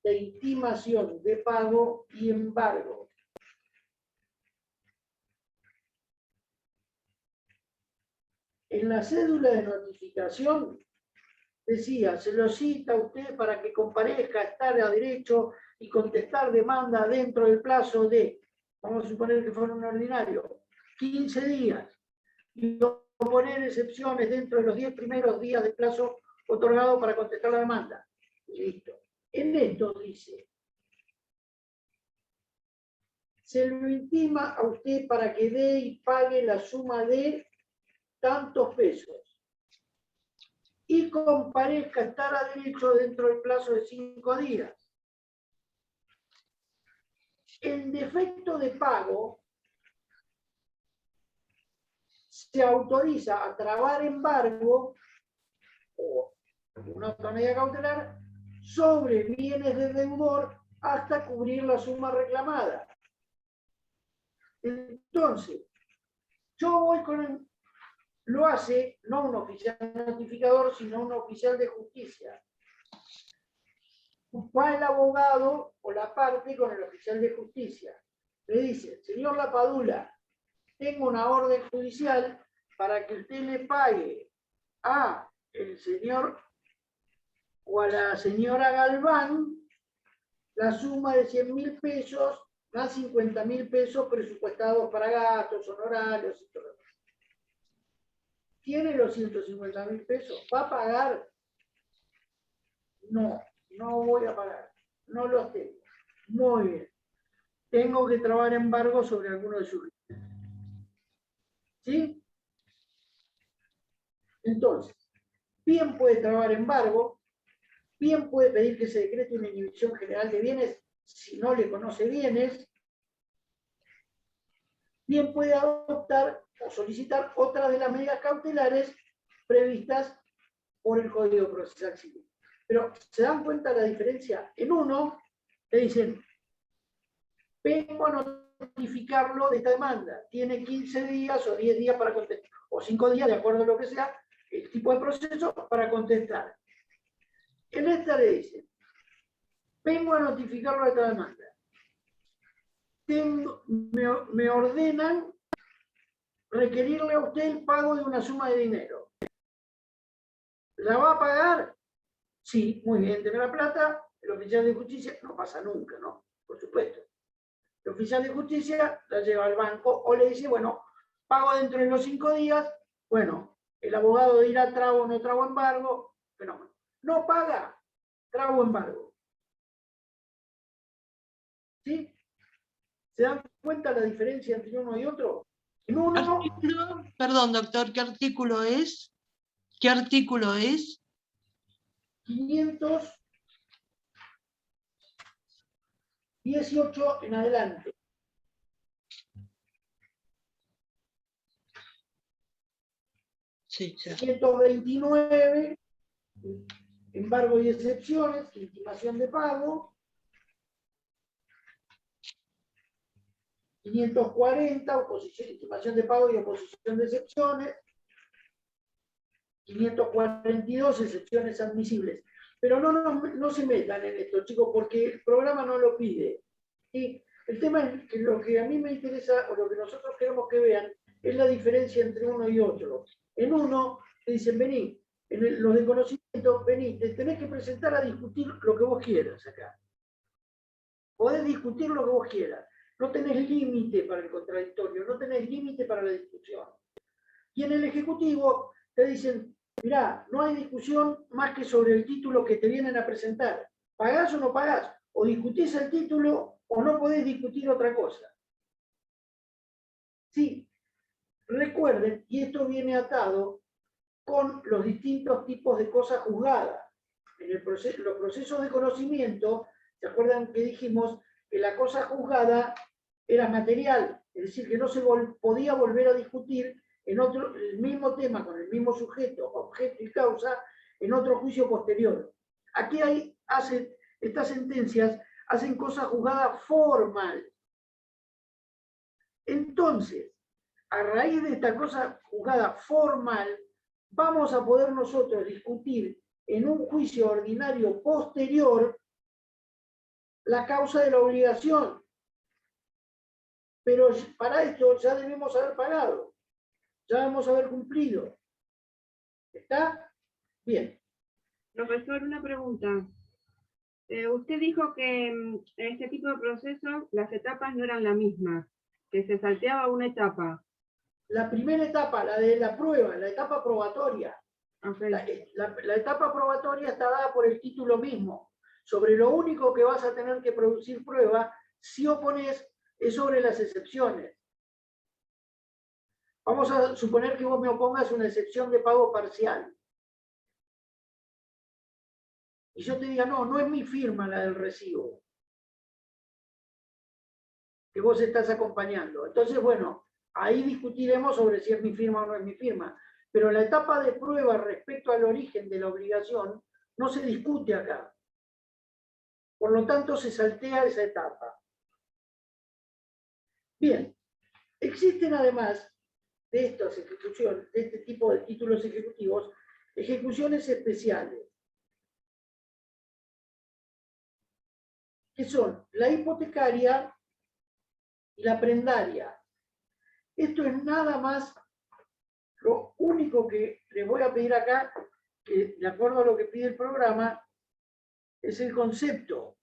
de intimación de pago y embargo. En la cédula de notificación decía, se lo cita a usted para que comparezca, estar a derecho y contestar demanda dentro del plazo de, vamos a suponer que fuera un ordinario, 15 días, y oponer excepciones dentro de los 10 primeros días de plazo otorgado para contestar la demanda. Listo. En esto dice, se lo intima a usted para que dé y pague la suma de tantos pesos y comparezca estar a derecho dentro del plazo de 5 días. El defecto de pago se autoriza a trabar embargo o una otra medida cautelar sobre bienes del deudor hasta cubrir la suma reclamada. Entonces, yo voy con el, lo hace no un oficial notificador, sino un oficial de justicia. Va el abogado o la parte con el oficial de justicia. Le dice, señor Lapadula, tengo una orden judicial para que usted le pague a el señor o a la señora Galván la suma de 100.000 pesos más 50.000 pesos presupuestados para gastos, honorarios y todo. ¿Tiene los 150.000 pesos? ¿Va a pagar? No, no voy a pagar. No los tengo. Muy bien. Tengo que trabar embargo sobre alguno de sus bienes. ¿Sí? Entonces, bien puede trabar embargo, bien puede pedir que se decrete una inhibición general de bienes si no le conoce bienes, bien puede adoptar o solicitar otras de las medidas cautelares previstas por el Código Procesal Civil. Pero, ¿se dan cuenta la diferencia? En uno, le dicen, vengo a notificarlo de esta demanda, tiene 15 días o 10 días para contestar, o 5 días, de acuerdo a lo que sea, el tipo de proceso para contestar. En esta le dicen, vengo a notificarlo de esta demanda. Me ordenan requerirle a usted el pago de una suma de dinero. ¿La va a pagar? Sí, muy bien, tiene la plata. El oficial de justicia, no pasa nunca, ¿no? Por supuesto. El oficial de justicia la lleva al banco o le dice, bueno, pago dentro de los 5 días. Bueno, el abogado dirá trago o no trago embargo. Fenómeno. No paga, trago embargo. ¿Sí? ¿Se dan cuenta la diferencia entre uno y otro? En uno, Perdón, doctor, ¿qué artículo es? ¿Qué artículo es? 518 en adelante. Sí, ya. 129, embargo y excepciones, intimación de pago. 540, oposición, intimación de pago y oposición de excepciones. 542, excepciones admisibles. Pero no se metan en esto, chicos, porque el programa no lo pide. Y el tema es que lo que a mí me interesa, o lo que nosotros queremos que vean, es la diferencia entre uno y otro. En uno, te dicen, vení, los de conocimiento, vení, te tenés que presentar a discutir lo que vos quieras acá. Podés discutir lo que vos quieras. No tenés límite para el contradictorio, no tenés límite para la discusión. Y en el Ejecutivo te dicen, mirá, no hay discusión más que sobre el título que te vienen a presentar. ¿Pagás o no pagás? O discutís el título o no podés discutir otra cosa. Sí, recuerden, y esto viene atado con los distintos tipos de cosas juzgadas. En los procesos de conocimiento, ¿se acuerdan que dijimos que la cosa juzgada era material? Es decir, que no se podía volver a discutir en el mismo tema, con el mismo sujeto, objeto y causa, en otro juicio posterior. Aquí estas sentencias hacen cosa juzgada formal. Entonces, a raíz de esta cosa juzgada formal, vamos a poder nosotros discutir en un juicio ordinario posterior la causa de la obligación. Pero para esto ya debemos haber pagado, ya debemos haber cumplido. ¿Está? Bien. Profesor, una pregunta. Usted dijo que en este tipo de proceso las etapas no eran la misma, que se salteaba una etapa. La primera etapa, la de la prueba, la etapa probatoria. Okay. La etapa probatoria está dada por el título mismo. Sobre lo único que vas a tener que producir prueba, si opones, es sobre las excepciones. Vamos a suponer que vos me opongas una excepción de pago parcial. Y yo te diga, no es mi firma la del recibo que vos estás acompañando. Entonces, bueno, Ahí discutiremos sobre si es mi firma o no es mi firma. Pero la etapa de prueba respecto al origen de la obligación no se discute acá. Por lo tanto, se saltea esa etapa. Bien, existen además de estas ejecuciones, de este tipo de títulos ejecutivos, ejecuciones especiales, que son la hipotecaria y la prendaria. Esto es nada más, lo único que les voy a pedir acá, que de acuerdo a lo que pide el programa, es el concepto.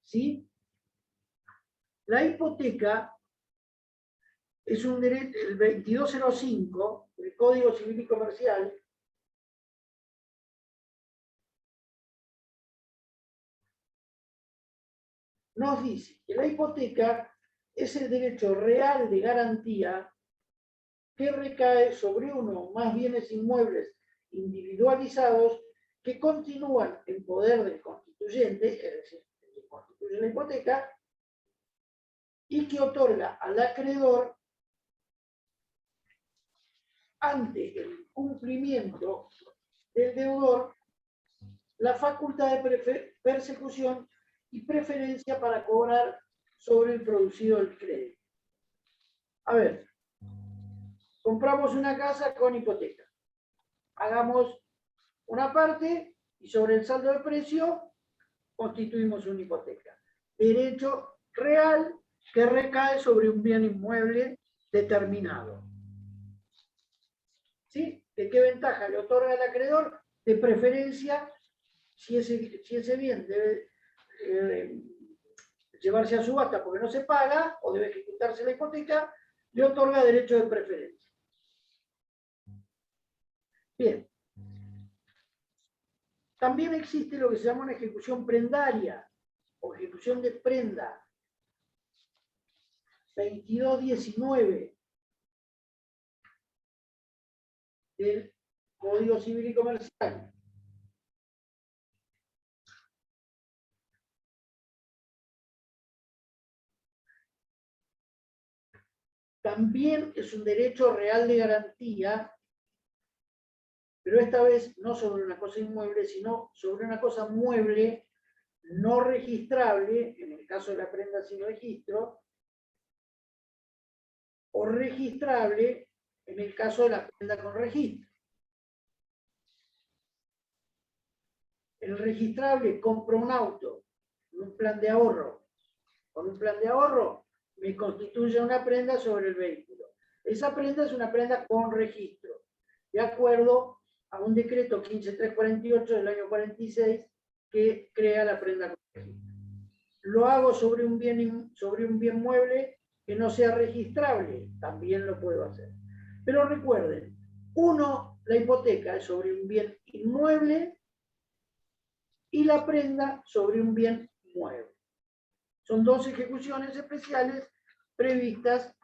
¿Sí? La hipoteca es un derecho, el 2205 del Código Civil y Comercial, nos dice que la hipoteca es el derecho real de garantía que recae sobre uno o más bienes inmuebles individualizados que continúan en poder del constituyente, es decir, el que constituye la hipoteca, y que otorga al acreedor, ante el cumplimiento del deudor, la facultad de persecución y preferencia para cobrar sobre el producido del crédito. A ver, compramos una casa con hipoteca. Hagamos una parte y sobre el saldo de precio constituimos una hipoteca. Derecho real que recae sobre un bien inmueble determinado. ¿Sí? ¿De qué ventaja le otorga al acreedor? De preferencia, si ese bien debe llevarse a subasta porque no se paga o debe ejecutarse la hipoteca, le otorga derecho de preferencia. Bien. También existe lo que se llama una ejecución prendaria o ejecución de prenda. 2219 del Código Civil y Comercial. También es un derecho real de garantía, pero esta vez no sobre una cosa inmueble, sino sobre una cosa mueble no registrable, en el caso de la prenda sin registro, o registrable en el caso de la prenda con registro. El registrable compra un auto con un plan de ahorro. Con un plan de ahorro me constituye una prenda sobre el vehículo. Esa prenda es una prenda con registro, de acuerdo a un decreto 15348 del año 46 que crea la prenda con registro. Lo hago sobre un bien mueble que no sea registrable, también lo puedo hacer. Pero recuerden, la hipoteca es sobre un bien inmueble y la prenda sobre un bien mueble. Son dos ejecuciones especiales previstas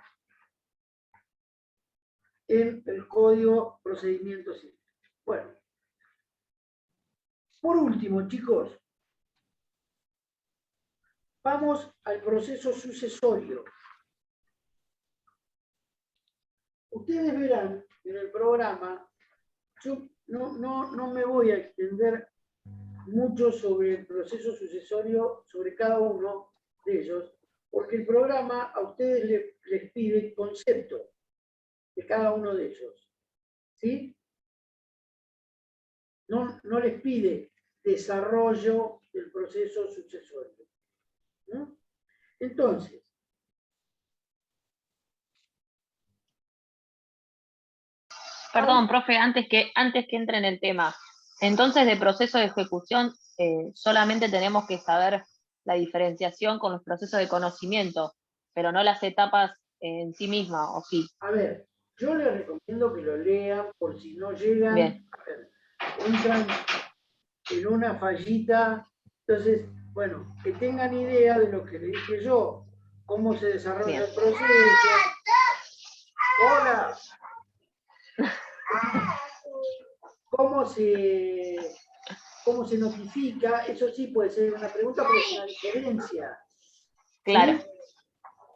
en el Código Procedimiento Civil. Bueno, por último, chicos, vamos al proceso sucesorio. Ustedes verán en el programa, yo no me voy a extender mucho sobre el proceso sucesorio, sobre cada uno de ellos, porque el programa a ustedes les pide el concepto de cada uno de ellos. ¿Sí? No les pide desarrollo del proceso sucesorio. ¿No? Entonces, Perdón, profe, antes que entre en el tema. Entonces, de proceso de ejecución, solamente tenemos que saber la diferenciación con los procesos de conocimiento, pero no las etapas en sí mismas, ¿o sí? A ver, yo les recomiendo que lo lean por si no llegan, entran en una fallita. Entonces, bueno, que tengan idea de lo que le dije yo, cómo se desarrolla el proceso. Hola. cómo se notifica, eso sí puede ser una pregunta porque es una diferencia. Claro. ¿Sí?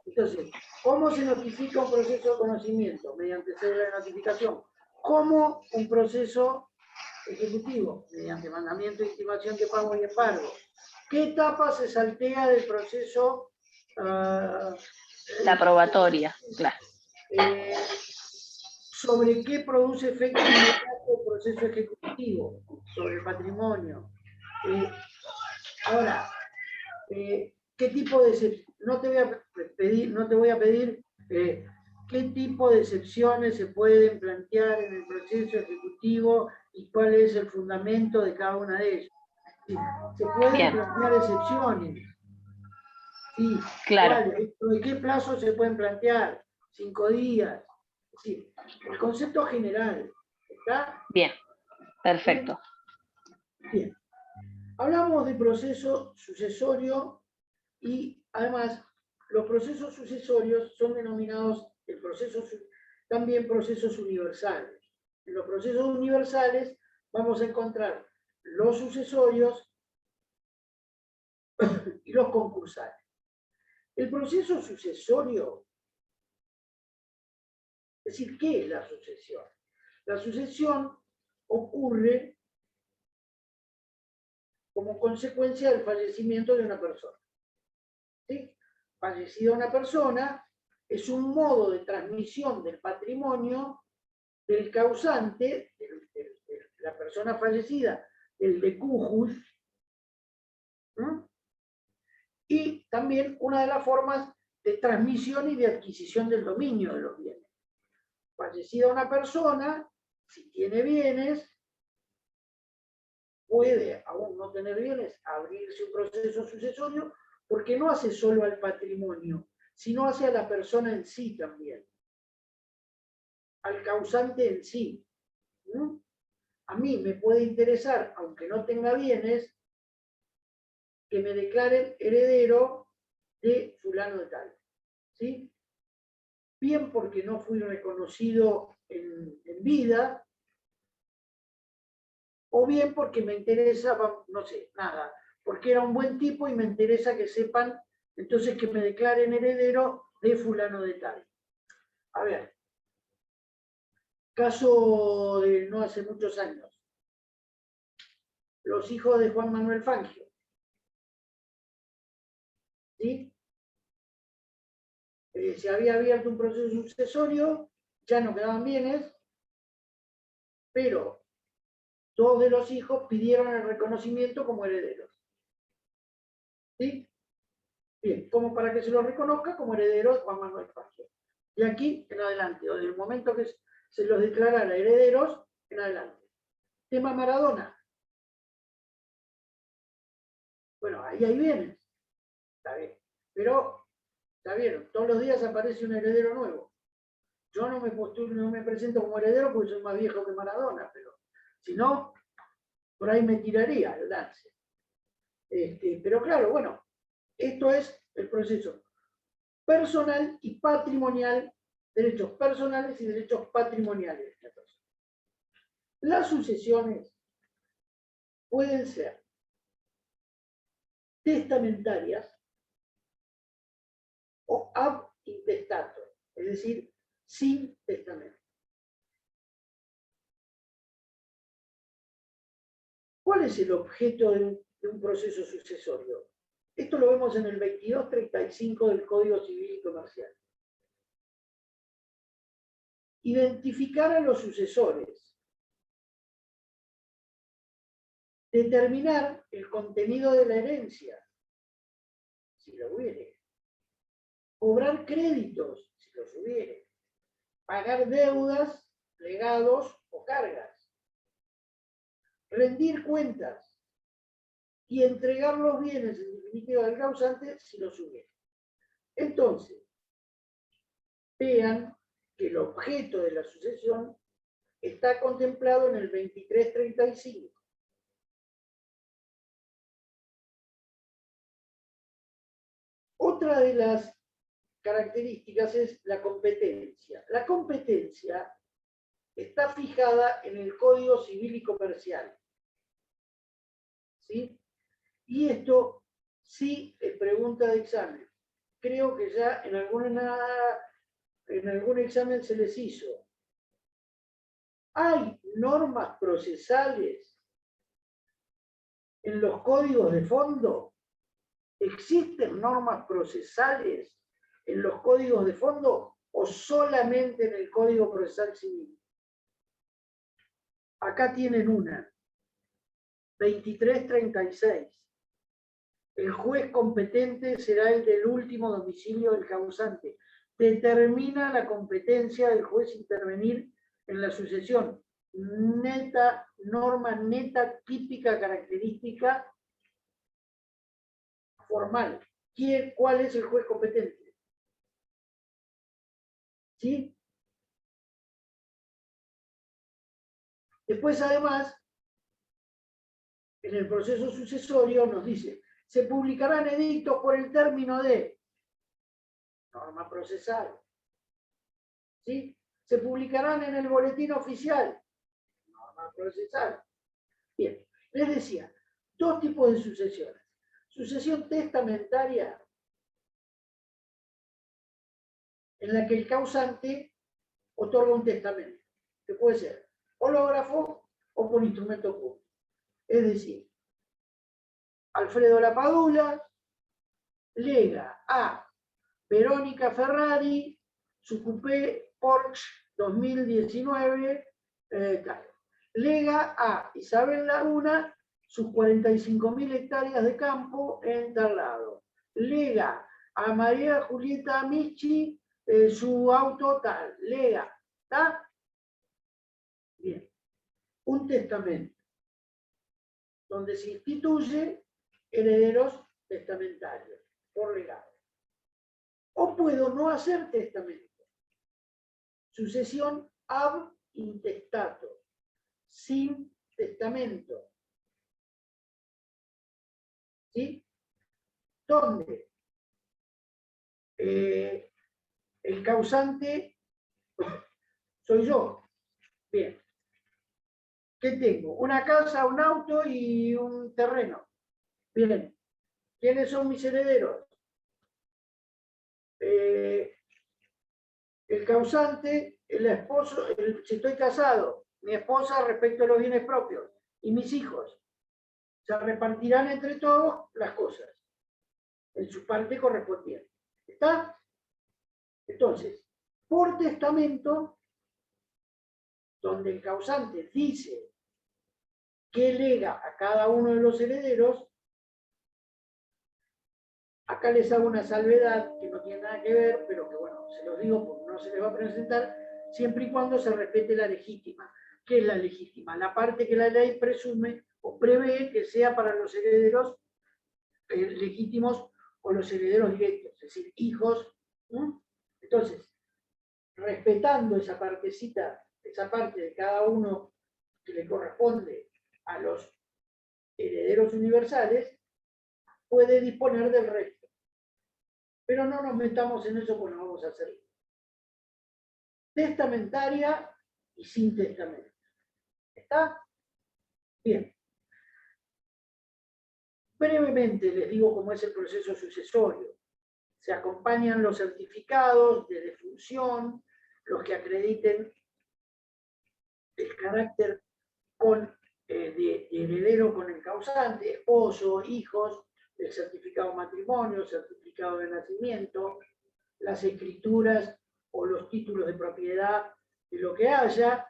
Entonces, ¿cómo se notifica un proceso de conocimiento? Mediante cédula de notificación. ¿Cómo un proceso ejecutivo? Mediante mandamiento, intimación de pago y embargo. ¿Qué etapa se saltea del proceso? La probatoria, claro. ¿Sobre qué produce efecto inmediato el proceso ejecutivo? Sobre el patrimonio. Ahora, ¿qué tipo de no te voy a pedir qué tipo de excepciones se pueden plantear en el proceso ejecutivo y cuál es el fundamento de cada una de ellas? Sí, se pueden Bien. plantear excepciones. Sí, Claro. ¿de qué plazo se pueden plantear? 5 días. Sí, el concepto general. ¿Está? Bien, perfecto. Bien. Hablamos de proceso sucesorio y además los procesos sucesorios son denominados también procesos universales. En los procesos universales vamos a encontrar los sucesorios y los concursales. El proceso sucesorio, es decir, ¿qué es la sucesión? La sucesión ocurre como consecuencia del fallecimiento de una persona. ¿Sí? Fallecida una persona es un modo de transmisión del patrimonio del causante, de la persona fallecida, el decujus, ¿no? Y también una de las formas de transmisión y de adquisición del dominio de los bienes. Fallecida una persona, si tiene bienes, puede, aún no tener bienes, abrirse un proceso sucesorio, porque no hace solo al patrimonio, sino hace a la persona en sí también, al causante en sí. ¿No? A mí me puede interesar, aunque no tenga bienes, que me declaren heredero de fulano de tal. ¿Sí? Bien porque no fui reconocido en vida, o bien porque me interesa, no sé, nada, porque era un buen tipo y me interesa que sepan, entonces que me declaren heredero de fulano de tal. A ver, caso de no hace muchos años. Los hijos de Juan Manuel Fangio. ¿Sí? Se había abierto un proceso sucesorio, ya no quedaban bienes, pero 2 de los hijos pidieron el reconocimiento como herederos. ¿Sí? Bien, como para que se los reconozca como herederos de Juan Manuel Fangio. Y aquí en adelante, o desde el momento que se los declarara herederos, en adelante. Tema Maradona. Bueno, ahí hay bienes. Está bien. Pero, ya vieron, todos los días aparece un heredero nuevo. Yo no me presento como heredero porque soy más viejo que Maradona, pero si no, por ahí me tiraría el lance. Pero claro, bueno, esto es el proceso personal y patrimonial, derechos personales y derechos patrimoniales. Las sucesiones pueden ser testamentarias o ab intestato, es decir, sin testamento. ¿Cuál es el objeto de un proceso sucesorio? Esto lo vemos en el 2235 del Código Civil y Comercial. Identificar a los sucesores. Determinar el contenido de la herencia, si lo hubiere. Cobrar créditos, si los hubiere. Pagar deudas, legados o cargas. Rendir cuentas. Y entregar los bienes en definitiva del causante, si los hubiere. Entonces, vean que el objeto de la sucesión está contemplado en el 2335. Otra de las características es la competencia. La competencia está fijada en el Código Civil y Comercial. ¿sí? Y esto sí es pregunta de examen. Creo que ya en algún examen se les hizo. ¿Hay normas procesales en los códigos de fondo? ¿Existen normas procesales en los códigos de fondo o solamente en el Código Procesal Civil? Acá tienen una, 2336. El juez competente será el del último domicilio del causante. Determina la competencia del juez intervenir en la sucesión. Neta, norma neta, típica, característica formal. ¿Cuál es el juez competente? ¿Sí? Después, además, en el proceso sucesorio nos dice, se publicarán edictos por el término de norma procesal. ¿Sí? Se publicarán en el boletín oficial. Norma procesal. Bien, les decía, dos tipos de sucesiones. Sucesión testamentaria, en la que el causante otorga un testamento, que puede ser hológrafo o por instrumento público. Es decir, Alfredo Lapadula lega a Verónica Ferrari su coupé Porsche 2019, lega a Isabel Laguna sus 45.000 hectáreas de campo en tal lado, lega a María Julieta Amici su auto tal, lega, ¿está? Bien, un testamento donde se instituye herederos testamentarios por legado. O puedo no hacer testamento. Sucesión ab intestato, sin testamento. ¿Sí? Donde el causante soy yo. Bien. ¿Qué tengo? Una casa, un auto y un terreno. Bien. ¿Quiénes son mis herederos? El causante, el esposo, si estoy casado, mi esposa respecto a los bienes propios y mis hijos. Se repartirán entre todos las cosas en su parte correspondiente. ¿Está? Entonces, por testamento, donde el causante dice que lega a cada uno de los herederos, acá les hago una salvedad que no tiene nada que ver, pero que bueno, se los digo porque no se les va a presentar, siempre y cuando se respete la legítima. ¿Qué es la legítima? La parte que la ley presume o prevé que sea para los herederos legítimos o los herederos directos, es decir, hijos. Entonces, respetando esa partecita, esa parte de cada uno que le corresponde a los herederos universales, puede disponer del resto. Pero no nos metamos en eso porque no vamos a hacerlo. Testamentaria y sin testamento. ¿Está? Bien. Brevemente les digo cómo es el proceso sucesorio. Se acompañan los certificados de defunción, los que acrediten el carácter de heredero con el causante, esposo, hijos, el certificado de matrimonio, certificado de nacimiento, las escrituras o los títulos de propiedad de lo que haya.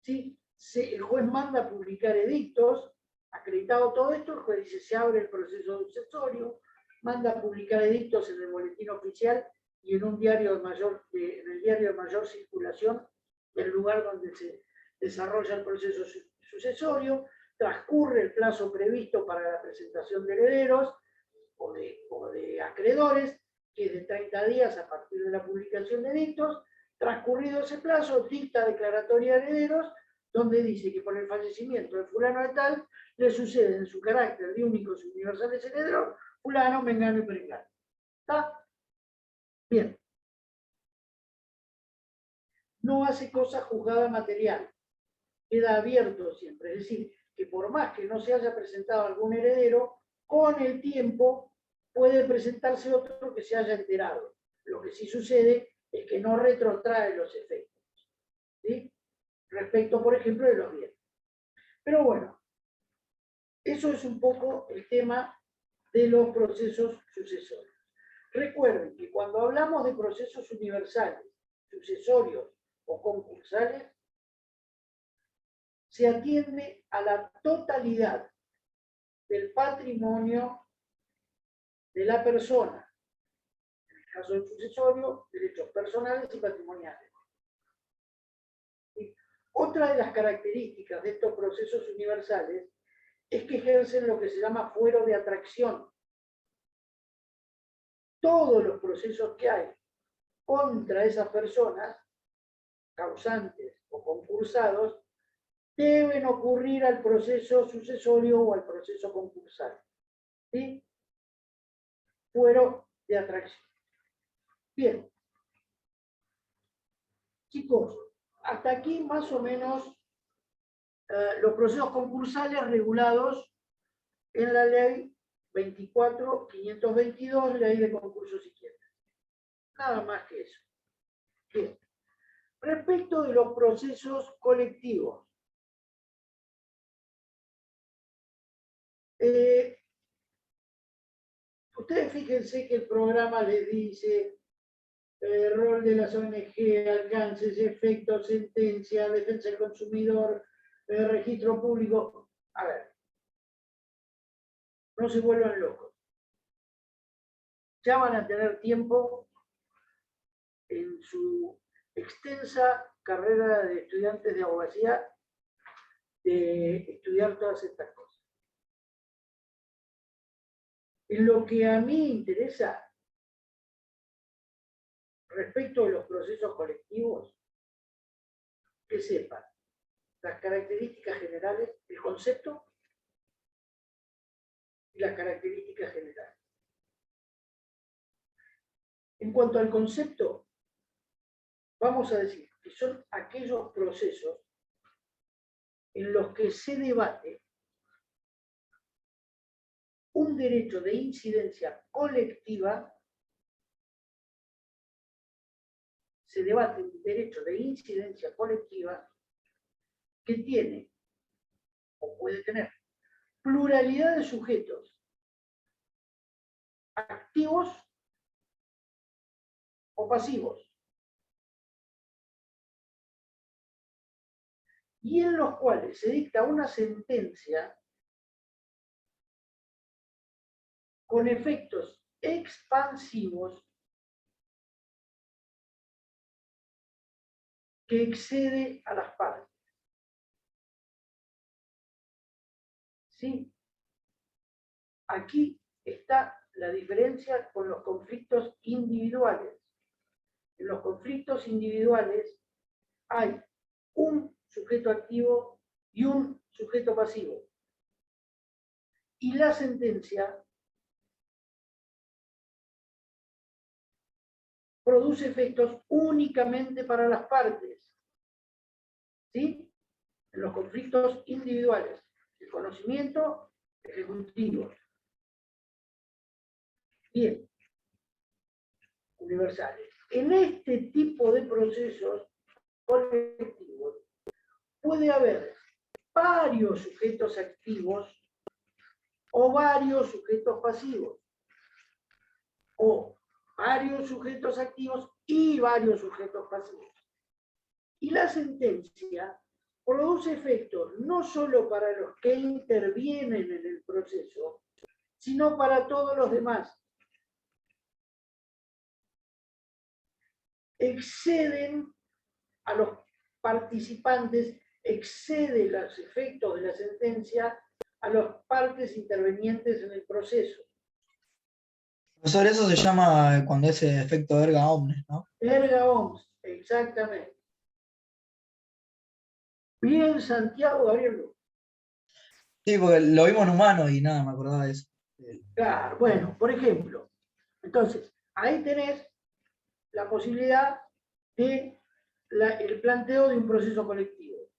¿Sí? El juez manda a publicar edictos, acreditado todo esto, el juez dice, se abre el proceso sucesorio, manda a publicar edictos en el boletín oficial y en un diario en el diario de mayor circulación del lugar donde se desarrolla el proceso sucesorio, transcurre el plazo previsto para la presentación de herederos o de acreedores, que es de 30 días a partir de la publicación de edictos. Transcurrido ese plazo, dicta declaratoria de herederos, donde dice que por el fallecimiento de fulano de tal, le sucede en su carácter de únicos y universales herederos, fulano, mengano y perengano. ¿Está? Bien. No hace cosa juzgada material. Queda abierto siempre. Es decir, que por más que no se haya presentado algún heredero, con el tiempo puede presentarse otro que se haya enterado. Lo que sí sucede es que no retrotrae los efectos, ¿sí? Respecto, por ejemplo, de los bienes. Pero bueno, eso es un poco el tema de los procesos sucesorios. Recuerden que cuando hablamos de procesos universales, sucesorios o concursales, se atiende a la totalidad del patrimonio de la persona. En el caso del sucesorio, derechos personales y patrimoniales. Y otra de las características de estos procesos universales es que ejercen lo que se llama fuero de atracción. Todos los procesos que hay contra esas personas, causantes o concursados, deben ocurrir al proceso sucesorio o al proceso concursal. ¿Sí? Fuero de atracción. Bien. Chicos, hasta aquí más o menos los procesos concursales regulados en la ley 24.522, ley de concursos y quiebras. Nada más que eso. Bien. Respecto de los procesos colectivos, ustedes fíjense que el programa les dice rol de las ONG, alcances, efectos, sentencia, defensa del consumidor, registro público. A ver, no se vuelvan locos. Ya van a tener tiempo en su extensa carrera de estudiantes de abogacía de estudiar todas estas cosas. En lo que a mí interesa, respecto a los procesos colectivos, que sepan las características generales, el concepto y las características generales. En cuanto al concepto, vamos a decir que son aquellos procesos en los que se debate un derecho de incidencia colectiva, se debate un derecho de incidencia colectiva que tiene o puede tener pluralidad de sujetos activos o pasivos, y en los cuales se dicta una sentencia con efectos expansivos que excede a las partes. ¿Sí? Aquí está la diferencia con los conflictos individuales. En los conflictos individuales hay un sujeto activo y un sujeto pasivo. Y la sentencia produce efectos únicamente para las partes. ¿Sí? En los conflictos individuales, el conocimiento ejecutivo. Bien, universales. En este tipo de procesos colectivos puede haber varios sujetos activos o varios sujetos pasivos, o varios sujetos activos y varios sujetos pasivos. Y la sentencia produce efectos no solo para los que intervienen en el proceso, sino para todos los demás. Exceden a los participantes, excede los efectos de la sentencia a las partes intervenientes en el proceso. Profesor, eso se llama cuando es efecto erga omnes, ¿no? Erga omnes, exactamente. Bien, Santiago, Gabriel. Sí, porque lo vimos en humano y nada, me acordaba de eso. Claro, bueno, por ejemplo, entonces, ahí tenés la posibilidad de el planteo de un proceso colectivo.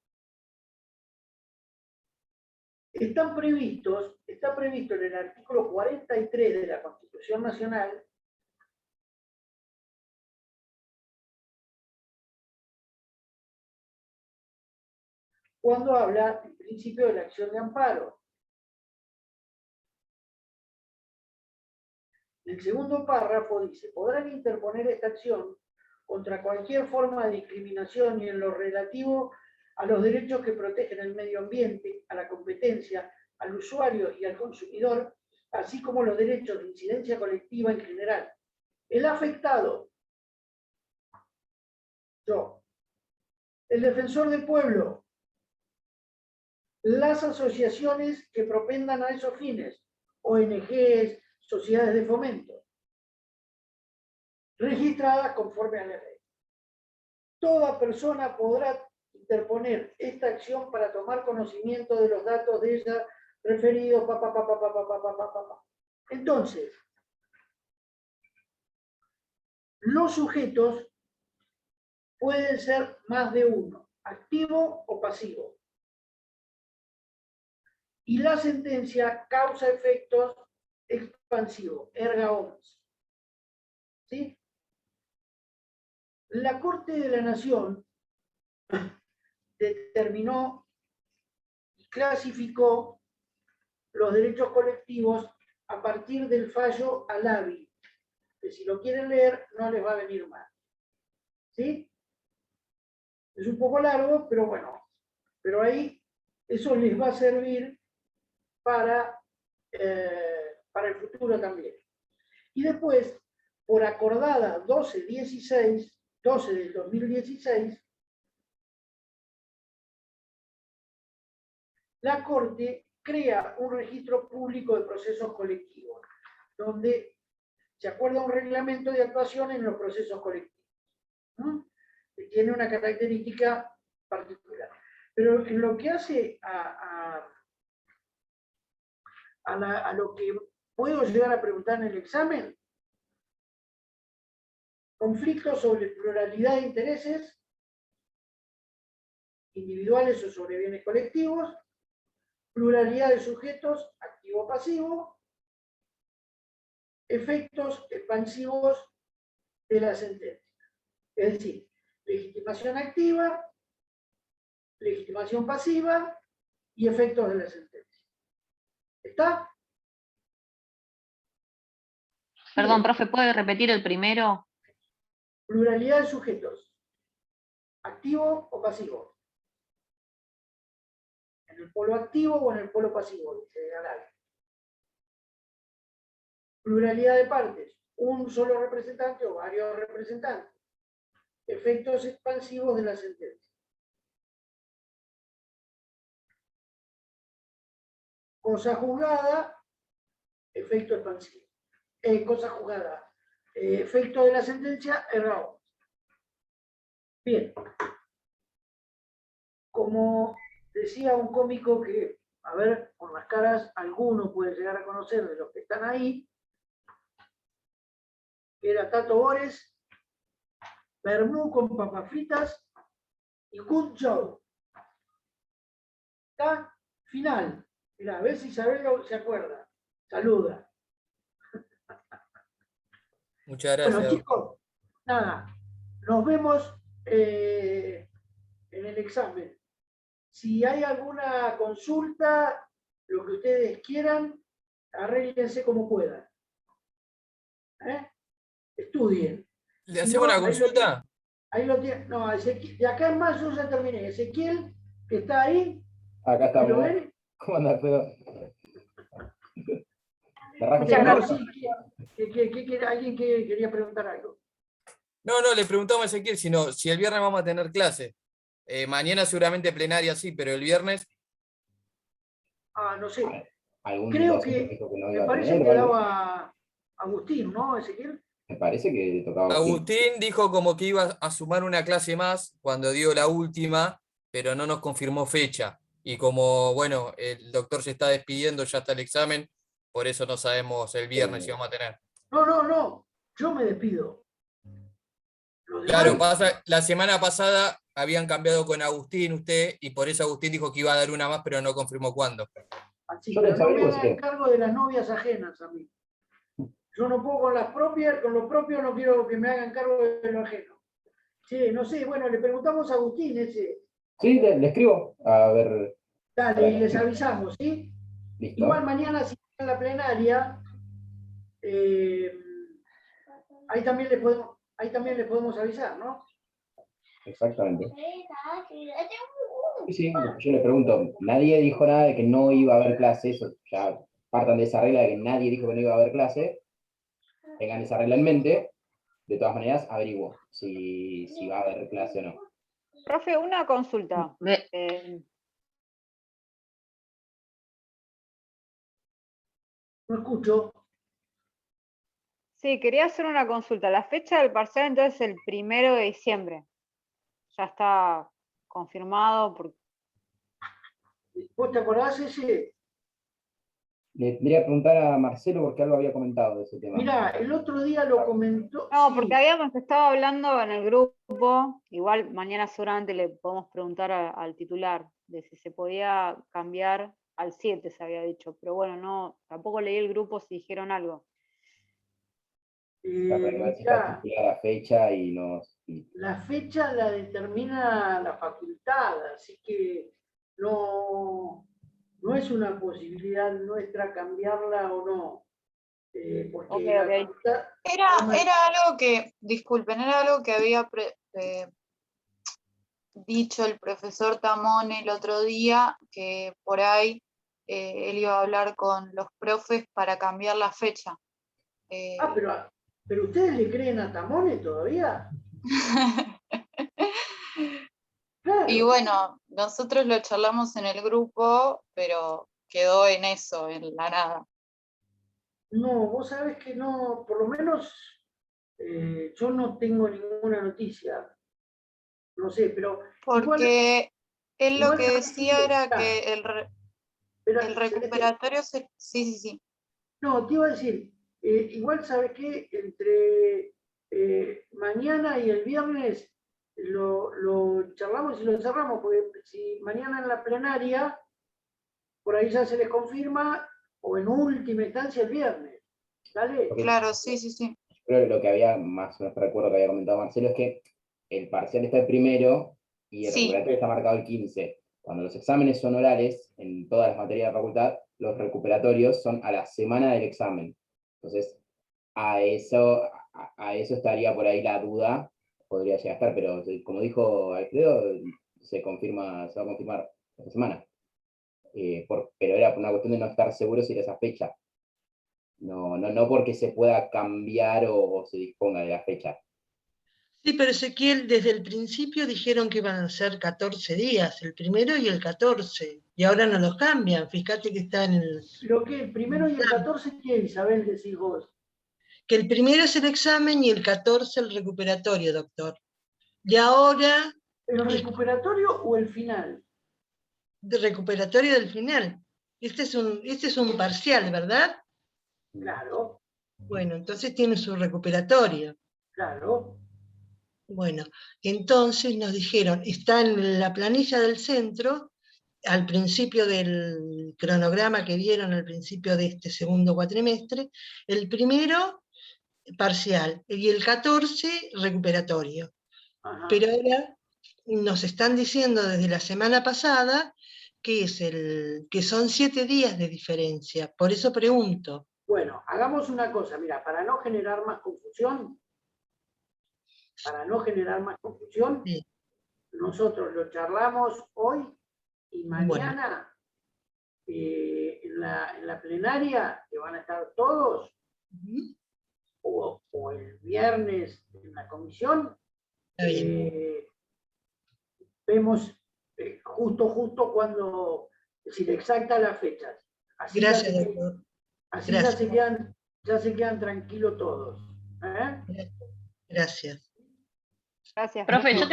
está previsto en el artículo 43 de la Constitución Nacional cuando habla del principio de la acción de amparo. El segundo párrafo dice: podrán interponer esta acción contra cualquier forma de discriminación y en lo relativo a los derechos que protegen el medio ambiente, a la competencia, al usuario y al consumidor, así como los derechos de incidencia colectiva en general. El afectado, yo, el defensor del pueblo, las asociaciones que propendan a esos fines, ONGs, sociedades de fomento, registradas conforme a la ley. Toda persona podrá interponer esta acción para tomar conocimiento de los datos de ella referidos, Entonces, los sujetos pueden ser más de uno, activo o pasivo. Y la sentencia causa efectos expansivos, erga omnes. ¿Sí? La Corte de la Nación determinó y clasificó los derechos colectivos a partir del fallo Alavi, que si lo quieren leer no les va a venir mal. ¿Sí? Es un poco largo, pero bueno, pero ahí eso les va a servir para el futuro también. Y después, por acordada 12 del 2016, la Corte crea un registro público de procesos colectivos, donde se acuerda un reglamento de actuación en los procesos colectivos, ¿no? Que tiene una característica particular. Pero en lo que hace a lo que puedo llegar a preguntar en el examen, conflictos sobre pluralidad de intereses individuales o sobre bienes colectivos, pluralidad de sujetos, activo-pasivo, efectos expansivos de la sentencia. Es decir, legitimación activa, legitimación pasiva y efectos de la sentencia. ¿Está? Perdón, profe, ¿puede repetir el primero? Pluralidad de sujetos, activo o pasivo. En el polo activo o en el polo pasivo, dice Alavi. Pluralidad de partes, un solo representante o varios representantes. Efectos expansivos de la sentencia. Cosa juzgada, efecto expansivo. Cosa juzgada, efecto de la sentencia, error. Bien. Como decía un cómico que, a ver, por las caras, alguno puede llegar a conocer de los que están ahí, que era Tato Bores, vermú con papas fritas y good job. ¿Está? Final. Mirá, a ver si Isabel se acuerda. Saluda. Muchas gracias. Bueno, chicos, nada, nos vemos en el examen. Si hay alguna consulta, lo que ustedes quieran, arréglense como puedan. Estudien. ¿Le hacemos una consulta? Ahí lo tienen. No, Ezequiel, de acá en más yo ya terminé. Ezequiel, que está ahí. Acá estamos. ¿Lo ven? ¿Cómo andas, Alfredo? No, sí, ¿alguien que quería preguntar algo? No, le preguntamos a Ezequiel si el viernes vamos a tener clase. Mañana seguramente plenaria sí, pero el viernes. No sé. Creo que me parece que daba Agustín, ¿no, Ezequiel? Me parece que tocaba Agustín dijo como que iba a sumar una clase más cuando dio la última, pero no nos confirmó fecha. Y como, bueno, el doctor se está despidiendo, ya está el examen, por eso no sabemos el viernes si vamos a tener. No, yo me despido. Claro, pasa, la semana pasada habían cambiado con Agustín usted, y por eso Agustín dijo que iba a dar una más, pero no confirmó cuándo. Así Yo que les no me averiguo, hagan sí. cargo de las novias ajenas a mí. Yo no puedo con las propias, con lo propio no quiero que me hagan cargo de lo ajeno. Sí, no sé, bueno, le preguntamos a Agustín ese. Sí, le escribo. A ver. Dale, y les avisamos, ¿sí? Listo. Igual mañana si en la plenaria, ahí también les podemos avisar, ¿no? Exactamente. Sí, sí, yo le pregunto, nadie dijo nada de que no iba a haber clase, eso ya partan de esa regla de que nadie dijo que no iba a haber clase, tengan esa regla en mente, de todas maneras averiguo si va a haber clase o no. Profe, una consulta. No escucho. Sí, quería hacer una consulta. La fecha del parcial entonces es el 1 de diciembre. Ya está confirmado. ¿Vos te acordás ese? Le tendría que preguntar a Marcelo porque algo había comentado de ese tema. Mira, el otro día lo comentó. No, sí. porque habíamos estado hablando en el grupo, igual mañana seguramente le podemos preguntar al titular de si se podía cambiar al 7, se había dicho, pero bueno, no, tampoco leí el grupo si dijeron algo. Mirá, La fecha y la fecha la determina la facultad, así que no es una posibilidad nuestra cambiarla o no. Porque la facultad... Era algo que, disculpen, era algo que había dicho el profesor Tamón el otro día, que por ahí él iba a hablar con los profes para cambiar la fecha. Pero ¿ustedes le creen a Tamone todavía? Claro. Y bueno, nosotros lo charlamos en el grupo, pero quedó en eso, en la nada. No, vos sabés que no, por lo menos yo no tengo ninguna noticia. No sé, pero... Porque él lo que decía era claro, que el recuperatorio se... Sí. No, te iba a decir, igual sabes que entre mañana y el viernes lo charlamos y lo cerramos, porque si mañana en la plenaria, por ahí ya se les confirma, o en última instancia el viernes. ¿Dale? Claro, sí. Creo que lo que había, más o menos recuerdo que había comentado Marcelo, es que el parcial está el 1 y el recuperatorio está marcado el 15. Cuando los exámenes son orales, en todas las materias de la facultad, los recuperatorios son a la semana del examen. Entonces, a eso estaría por ahí la duda, podría llegar a estar, pero como dijo Alfredo, se va a confirmar esta semana. Pero era por una cuestión de no estar seguro si era esa fecha. No porque se pueda cambiar o se disponga de la fecha. Sí, pero Ezequiel, desde el principio dijeron que iban a ser 14 días, el 1 y el 14, y ahora no los cambian, fíjate que está en el... ¿Pero qué? ¿El 1 y el 14 qué, Isabel, decís vos? Que el 1 es el examen y el 14 el recuperatorio, doctor. Y ahora... ¿El recuperatorio o el final? De recuperatorio del final. Este es un parcial, ¿verdad? Claro. Bueno, entonces tiene su recuperatorio. Claro. Bueno, entonces nos dijeron, está en la planilla del centro, al principio del cronograma que dieron al principio de este segundo cuatrimestre, el 1 parcial y el 14 recuperatorio. Ajá. Pero ahora nos están diciendo desde la semana pasada que son 7 días de diferencia, por eso pregunto. Bueno, hagamos una cosa, mira, para no generar más confusión, sí, nosotros lo charlamos hoy y mañana en la plenaria, que van a estar todos, o el viernes en la comisión, vemos justo cuando, es decir, exacta las fechas. Así gracias, doctor. Así ya se quedan tranquilos todos. Gracias. Gracias. Profe, yo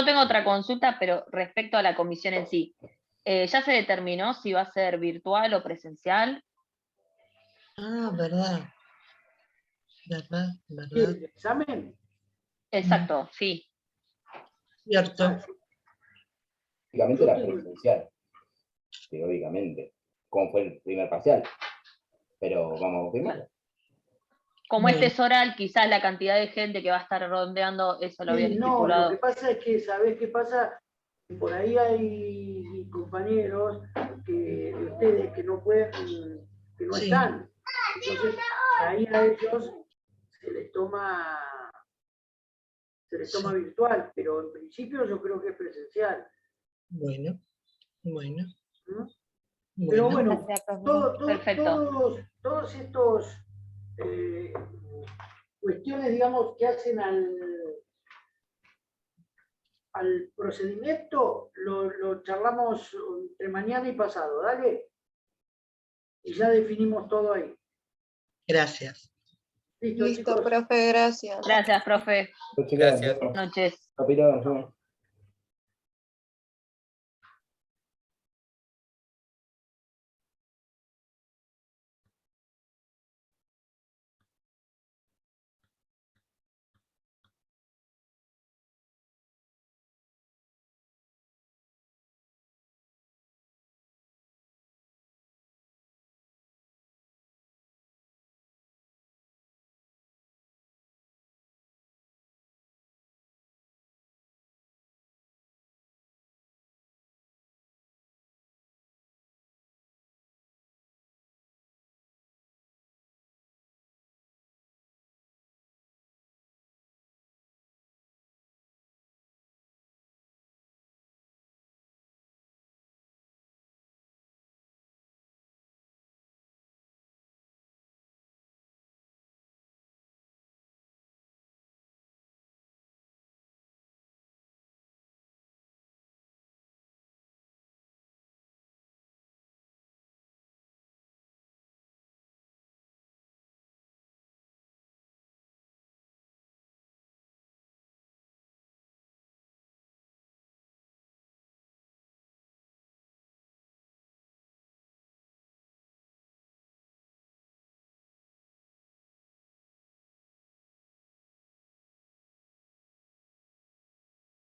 tengo otra consulta, pero respecto a la comisión en sí. ¿Ya se determinó si va a ser virtual o presencial? Ah, verdad. ¿El examen? Exacto, sí. Cierto. Teóricamente era presencial. Teóricamente. cómo fue el primer parcial. Pero vamos a confirmarlo. Como este es oral, quizás la cantidad de gente que va a estar rondeando, eso lo habían No, estipulado. lo que pasa es que, ¿sabés qué pasa? Por ahí hay compañeros de ustedes que no pueden, que no están. Entonces, ahí a ellos se les toma virtual, pero en principio yo creo que es presencial. Bueno. Pero bueno, Perfecto. todos estos cuestiones, digamos, que hacen al procedimiento, lo charlamos entre mañana y pasado, ¿dale? Y ya definimos todo ahí. Gracias. Listo, profe, gracias. Gracias, profe. Gracias. Buenas noches. Capitán,